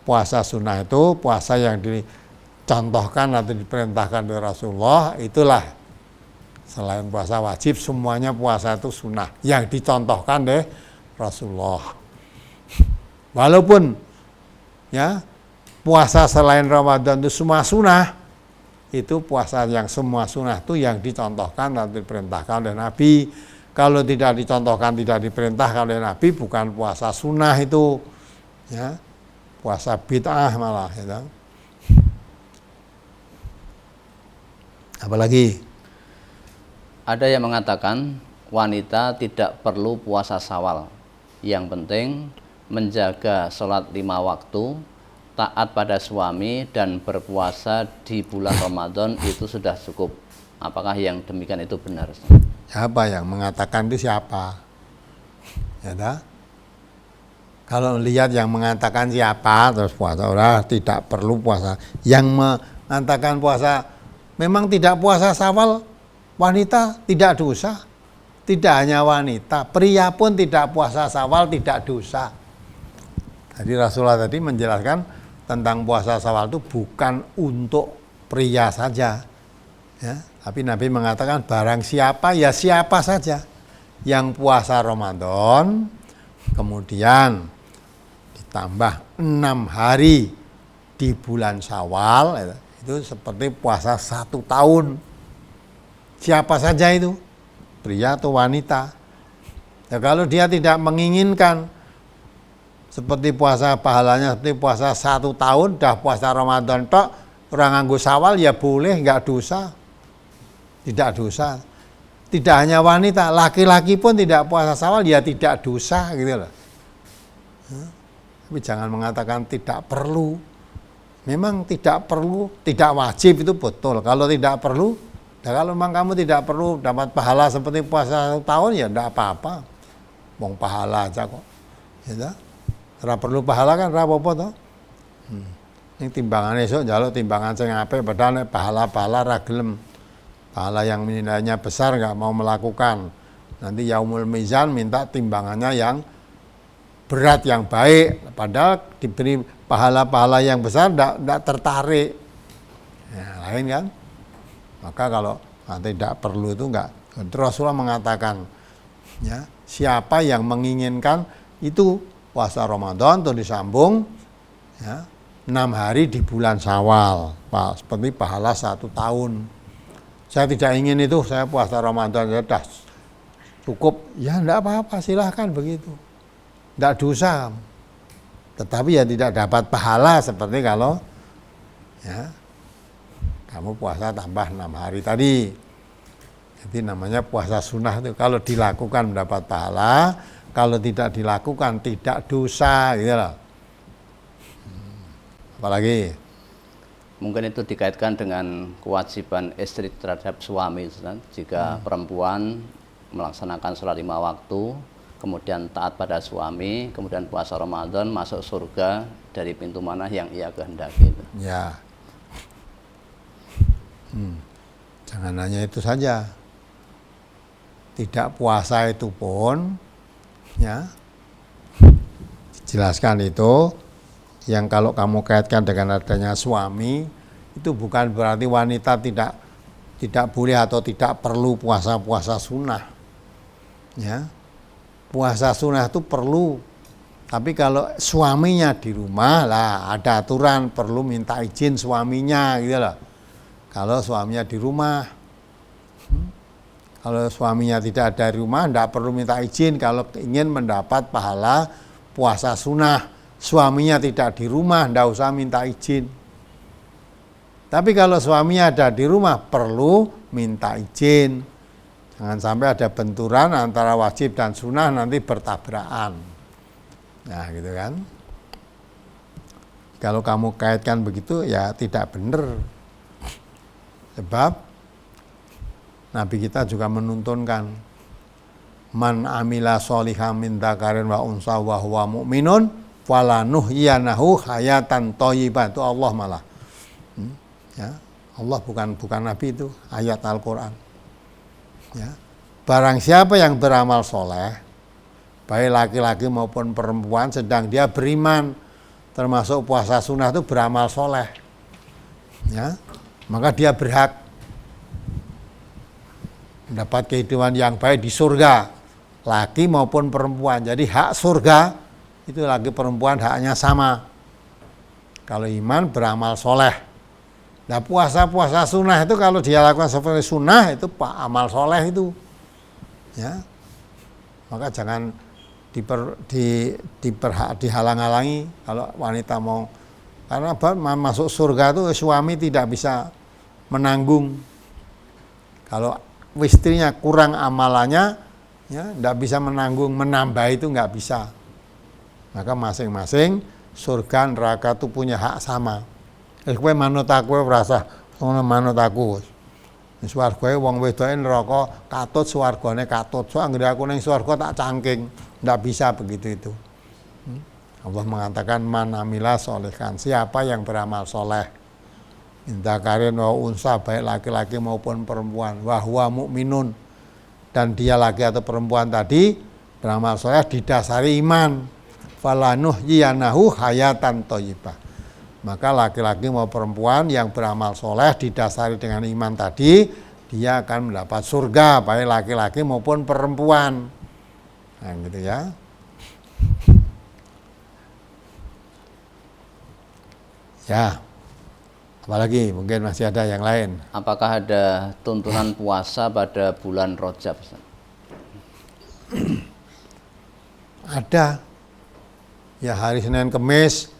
puasa sunnah itu puasa yang dicontohkan atau diperintahkan oleh Rasulullah, itulah. Selain puasa wajib, semuanya puasa itu sunnah yang dicontohkan oleh Rasulullah. Walaupun ya puasa selain Ramadan itu semua sunnah, itu puasa yang semua sunnah itu yang dicontohkan dan diperintahkan oleh Nabi. Kalau tidak dicontohkan, tidak diperintahkan oleh Nabi, bukan puasa sunnah itu, ya, puasa bid'ah malah. Ya. Apalagi? Ada yang mengatakan wanita tidak perlu puasa Syawal. Yang penting menjaga sholat 5 waktu, taat pada suami, dan berpuasa di bulan Ramadan itu sudah cukup. Apakah yang demikian itu benar? Siapa yang mengatakan itu siapa? Ya, kalau lihat yang mengatakan siapa terus puasa, orang tidak perlu puasa. Yang mengatakan puasa memang tidak puasa Syawal, wanita tidak dosa. Tidak hanya wanita, pria pun tidak puasa Syawal tidak dosa. Jadi Rasulullah tadi menjelaskan tentang puasa Syawal itu bukan untuk pria saja, ya. Tapi Nabi mengatakan barang siapa, ya siapa saja yang puasa Ramadan, kemudian ditambah 6 hari di bulan Syawal itu seperti puasa 1 tahun. Siapa saja itu, pria atau wanita. Ya, kalau dia tidak menginginkan seperti puasa pahalanya seperti puasa 1 tahun, dah puasa Ramadan tok, orang nganggo Syawal ya boleh, enggak dosa. Tidak dosa. Tidak hanya wanita, laki-laki pun tidak puasa Syawal ya tidak dosa gitu loh. Tapi jangan mengatakan tidak perlu. Memang tidak perlu, tidak wajib itu betul. Kalau tidak perlu, kalau memang kamu tidak perlu dapat pahala seperti puasa 1 tahun ya tidak apa-apa. Wong pahala aja kok. Ya, ora perlu pahala kan ora apa-apa toh. Ini timbangan esok njaluk timbangan sing apik padahal pahala-pahala ra gelem. Pahala yang nilainya besar nggak mau melakukan. Nanti yaumul mizan minta timbangannya yang berat, yang baik. Padahal diberi pahala-pahala yang besar tidak tertarik. Ya, lain kan? Maka kalau tidak perlu itu enggak. Rasulullah mengatakan, ya, siapa yang menginginkan itu puasa Ramadan atau disambung, ya, 6 hari di bulan Syawal, seperti pahala 1 tahun. Saya tidak ingin itu, saya puasa Ramadan sudah cukup, ya enggak apa-apa, silahkan begitu. Enggak dosa. Tetapi ya tidak dapat pahala seperti kalau ya kamu puasa tambah 6 hari tadi. Jadi namanya puasa sunnah itu kalau dilakukan mendapat pahala, kalau tidak dilakukan tidak dosa gitu loh. Apalagi Mungkin itu dikaitkan dengan kewajiban istri terhadap suami. Jika perempuan melaksanakan sholat 5 waktu, kemudian taat pada suami, kemudian puasa Ramadan, masuk surga dari pintu mana yang ia kehendaki. Ya. Jangan hanya itu saja. Tidak puasa itu pun, ya, dijelaskan itu, yang kalau kamu kaitkan dengan adanya suami, itu bukan berarti wanita tidak boleh atau tidak perlu puasa sunnah. Ya. Puasa sunnah itu perlu, tapi kalau suaminya di rumah lah ada aturan perlu minta izin suaminya gitu loh. Kalau suaminya di rumah, kalau suaminya tidak ada di rumah tidak perlu minta izin kalau ingin mendapat pahala puasa sunnah. Suaminya tidak di rumah tidak usah minta izin. Tapi kalau suaminya ada di rumah perlu minta izin. Jangan sampai ada benturan antara wajib dan sunnah nanti bertabrakan. Nah gitu kan. Kalau kamu kaitkan begitu ya tidak benar. Sebab Nabi kita juga menuntunkan man amila sholihan min dzakarin wa unsa wa huwa mu'minun falanuhyanahu hayatan thayyibah. Itu Allah malah. Ya, Allah bukan Nabi, itu ayat Al-Qur'an. Ya. Barang siapa yang beramal soleh, baik laki-laki maupun perempuan, sedang dia beriman, termasuk puasa sunnah itu beramal soleh, ya, maka dia berhak mendapat kehidupan yang baik di surga, laki maupun perempuan. Jadi hak surga itu laki perempuan haknya sama. Kalau iman beramal soleh. Nah puasa sunnah itu kalau dia lakukan seperti sunnah itu amal soleh itu, ya, maka jangan dihalang-halangi kalau wanita mau, karena masuk surga itu suami tidak bisa menanggung. Kalau istrinya kurang amalannya, ya, tidak bisa menanggung, menambah itu nggak bisa. Maka masing-masing surga neraka itu punya hak sama. Kowe manut aku rasa ngono manut aku. Swargae wong wedoke neraka katut, swargane katut. So anggere aku ning swarga tak cangking. Ndak bisa begitu itu. Allah mengatakan man amila sholihan, siapa yang beramal soleh. Minta karin wa unsa, baik laki-laki maupun perempuan, wa huwa mu'minun, dan dia laki atau perempuan tadi beramal soleh didasari iman. Falanuhyanahu hayatan thayyibah. Maka laki-laki mau perempuan yang beramal soleh didasari dengan iman tadi, dia akan mendapat surga, baik laki-laki maupun perempuan. Nah gitu ya. Ya, apalagi mungkin masih ada yang lain. Apakah ada tuntunan puasa pada bulan Rajab? Ada. Ya hari Senin Kemis,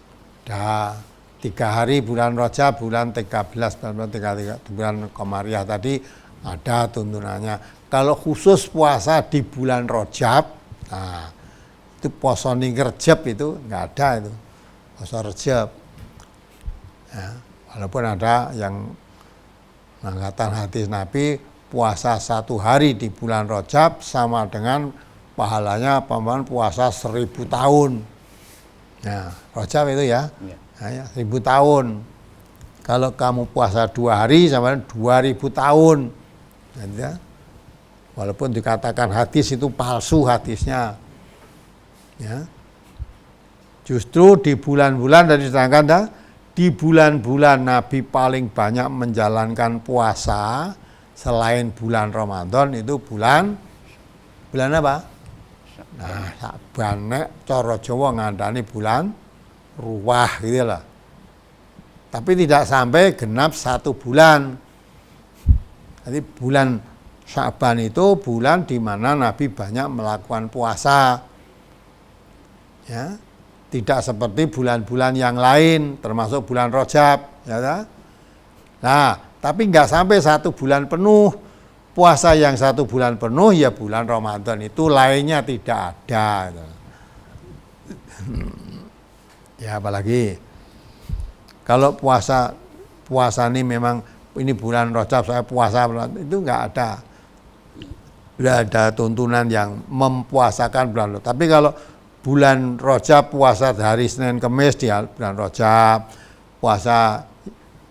dah 3 hari bulan Rajab, bulan 13, bulan Komariah tadi ada tuntunannya. Kalau khusus puasa di bulan Rajab, nah itu poso ning Rejab itu nggak ada itu. Poso Rejab. Ya, walaupun ada yang mengatakan hadis Nabi puasa 1 hari di bulan Rajab sama dengan pahalanya puasa 1000 tahun. Nah, Rajab itu ya, nah, ya 1000 tahun. Kalau kamu puasa 2 hari sama dengan 2000 tahun. Ya. Walaupun dikatakan hadis itu palsu hadisnya. Ya. Justru di bulan-bulan dari sedangkan di bulan-bulan Nabi paling banyak menjalankan puasa selain bulan Ramadan itu bulan apa? Nah, Sa'ban nek cara Jawa ngandani bulan Ruwah gitu lah. Tapi tidak sampai genap 1 bulan. Jadi bulan Sa'ban itu bulan di mana Nabi banyak melakukan puasa. Ya. Tidak seperti bulan-bulan yang lain, termasuk bulan Rajab, ya kan? Nah, tapi nggak sampai 1 bulan penuh. Puasa yang 1 bulan penuh ya bulan Ramadan itu lainnya tidak ada. Ya apalagi kalau puasa ini memang ini bulan Rajab saya puasa itu nggak ada tuntunan yang mempuasakan bulan Rajab. Tapi kalau bulan Rajab puasa dari Senin Kemis di bulan Rajab, puasa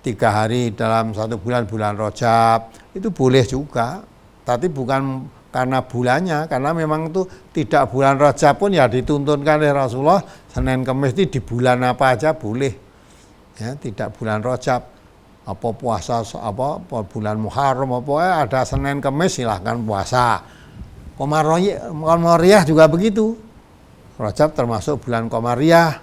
3 hari dalam 1 bulan Rajab itu boleh juga, tapi bukan karena bulannya, karena memang itu tidak bulan Rajab pun ya dituntunkan oleh Rasulullah Senin Kemis di bulan apa aja boleh, ya tidak bulan Rajab, apa puasa apa bulan Muharram apa ada Senin Kemis silahkan puasa. Komariah juga begitu, Rajab termasuk bulan Komariah,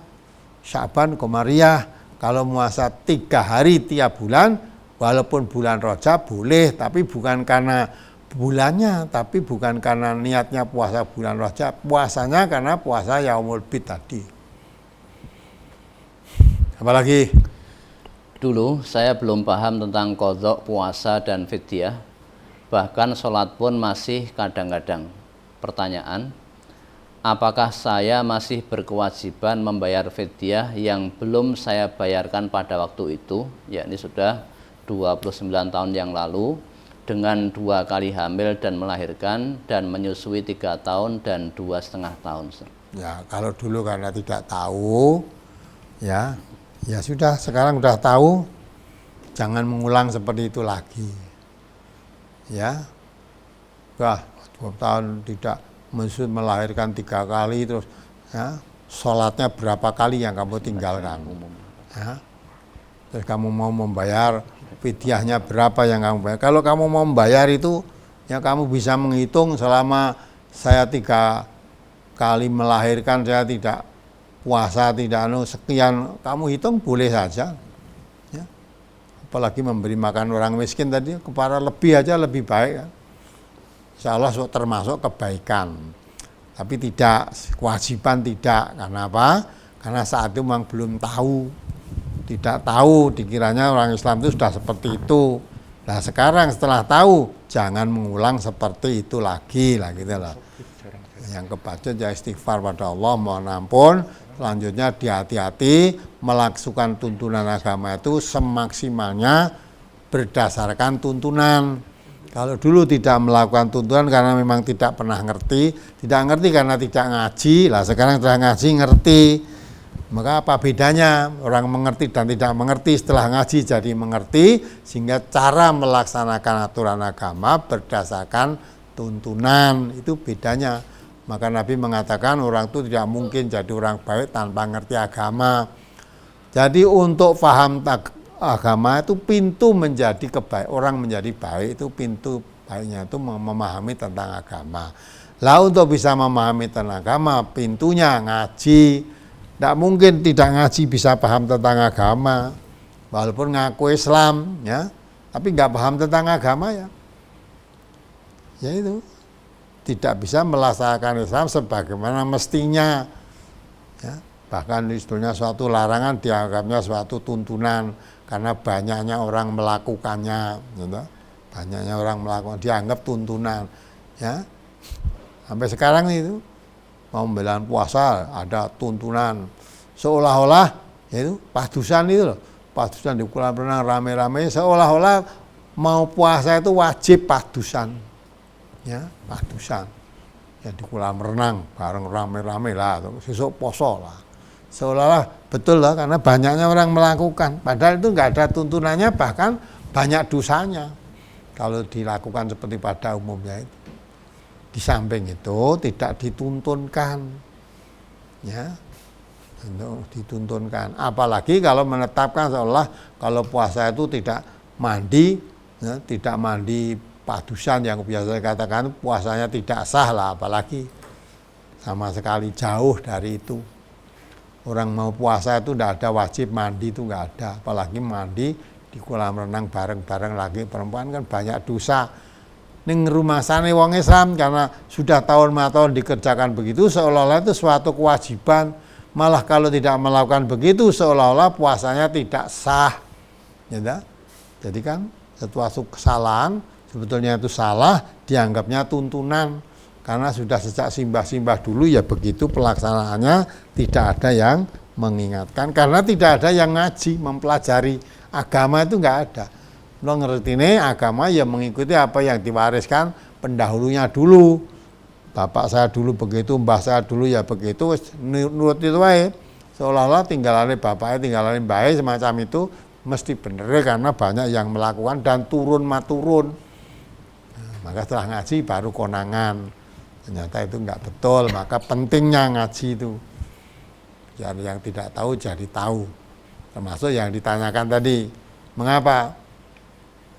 Sya'ban Komariah. Kalau puasa 3 hari tiap bulan, walaupun bulan Rajab boleh, tapi bukan karena bulannya, tapi bukan karena niatnya puasa bulan Rajab. Puasanya karena puasa Yaumul Bid tadi. Apalagi? Dulu saya belum paham tentang qadha puasa dan fidyah. Bahkan sholat pun masih kadang-kadang. Pertanyaan, apakah saya masih berkewajiban membayar fidyah yang belum saya bayarkan pada waktu itu, yakni sudah 29 tahun yang lalu, dengan 2 kali hamil dan melahirkan dan menyusui 3 tahun dan 2,5 tahun. Ya kalau dulu karena tidak tahu, ya sudah, sekarang sudah tahu, jangan mengulang seperti itu lagi. Ya, 2 tahun tidak melahirkan 3 kali terus, ya, sholatnya berapa kali yang kamu tinggalkan? Ya. Terus kamu mau membayar fidyahnya berapa yang kamu bayar? Kalau kamu mau membayar itu, ya kamu bisa menghitung selama saya 3 kali melahirkan, saya tidak puasa, tidak sekian, kamu hitung boleh saja. Ya. Apalagi memberi makan orang miskin tadi, kepada lebih aja lebih baik. Kan? Insya Allah termasuk kebaikan. Tapi tidak, kewajiban tidak. Karena apa? Karena saat itu memang belum tahu. Tidak tahu, dikiranya orang Islam itu sudah seperti itu. Nah sekarang setelah tahu, jangan mengulang seperti itu lagi lah gitu lah. Yang kebaca ya istighfar pada Allah, mohon ampun. Selanjutnya hati-hati melaksanakan tuntunan agama itu semaksimalnya berdasarkan tuntunan. Kalau dulu tidak melakukan tuntunan karena memang tidak pernah ngerti, tidak ngerti karena tidak ngaji, lah sekarang sudah ngaji ngerti. Maka apa bedanya orang mengerti dan tidak mengerti? Setelah ngaji jadi mengerti, sehingga cara melaksanakan aturan agama berdasarkan tuntunan, itu bedanya. Maka Nabi mengatakan orang itu tidak mungkin jadi orang baik tanpa ngerti agama. Jadi untuk paham agama itu pintu menjadi orang menjadi baik itu pintu baiknya itu memahami tentang agama. Lah untuk bisa memahami tentang agama pintunya ngaji, Tidak mungkin tidak ngaji bisa paham tentang agama, walaupun ngaku Islam, ya, tapi nggak paham tentang agama ya itu tidak bisa melaksanakan Islam sebagaimana mestinya. Ya, bahkan istilahnya suatu larangan dianggapnya suatu tuntunan karena banyaknya orang melakukannya, gitu. Banyaknya orang melakukan dianggap tuntunan, ya. Sampai sekarang itu mau membelaan puasa ada tuntunan, seolah-olah itu padusan itu loh, padusan di kolam renang rame-rame, seolah-olah mau puasa itu wajib padusan, ya padusan, ya di kolam renang bareng rame-rame lah, sesuk poso lah, seolah-olah betul lah karena banyaknya orang melakukan, padahal itu nggak ada tuntunannya, bahkan banyak dosanya kalau dilakukan seperti pada umumnya itu. Di samping itu tidak dituntunkan, ya, untuk dituntunkan. Apalagi kalau menetapkan seolah kalau puasa itu tidak mandi, ya, tidak mandi padusan yang biasa dikatakan puasanya tidak sah lah, apalagi sama sekali jauh dari itu. Orang mau puasa itu tidak ada wajib mandi, itu nggak ada, apalagi mandi di kolam renang bareng-bareng lagi perempuan kan banyak dosa. Ning rumasane wong Islam karena sudah tahun-tahun dikerjakan begitu seolah-olah itu suatu kewajiban, malah kalau tidak melakukan begitu seolah-olah puasanya tidak sah, ya. Jadi kan suatu kesalahan sebetulnya itu salah dianggapnya tuntunan karena sudah sejak simbah-simbah dulu ya begitu pelaksanaannya, tidak ada yang mengingatkan karena tidak ada yang ngaji mempelajari agama itu nggak ada. Lo ngerti nih agama ya mengikuti apa yang diwariskan pendahulunya dulu. Bapak saya dulu begitu, mbah saya dulu ya begitu, nurut itu aja. Seolah-olah tinggalannya bapaknya, tinggalannya mbahnya semacam itu mesti bener karena banyak yang melakukan dan turun maturun. Nah, maka setelah ngaji baru konangan. Ternyata itu enggak betul, maka pentingnya ngaji itu. Jadi yang tidak tahu jadi tahu. Termasuk yang ditanyakan tadi, mengapa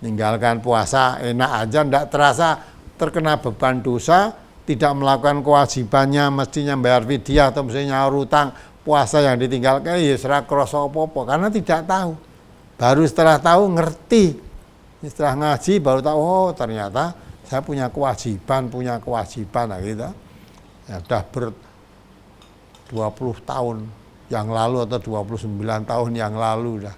meninggalkan puasa enak aja, tidak terasa terkena beban dosa, tidak melakukan kewajibannya, mestinya bayar fidyah atau mestinya nyaur utang, puasa yang ditinggalkan ya serah krasa apa-apa karena tidak tahu. Baru setelah tahu ngerti, setelah ngaji baru tahu oh ternyata saya punya kewajiban nah gitu. Ya sudah 20 tahun yang lalu atau 29 tahun yang lalu dah.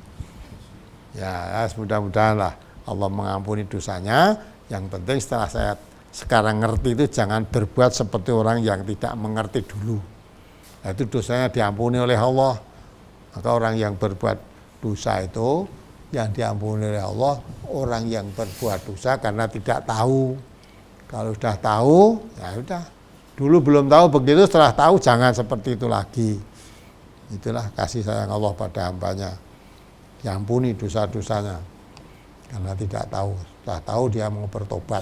Ya, mudah-mudahan lah Allah mengampuni dosanya. Yang penting setelah saya sekarang ngerti itu jangan berbuat seperti orang yang tidak mengerti dulu. Nah, itu dosanya diampuni oleh Allah. Maka orang yang berbuat dosa itu yang diampuni oleh Allah orang yang berbuat dosa karena tidak tahu. Kalau sudah tahu, ya sudah. Dulu belum tahu begitu, setelah tahu jangan seperti itu lagi. Itulah kasih sayang Allah pada hambanya. Diampuni dosa-dosanya. Karena tidak tahu, setelah tahu dia mau bertobat.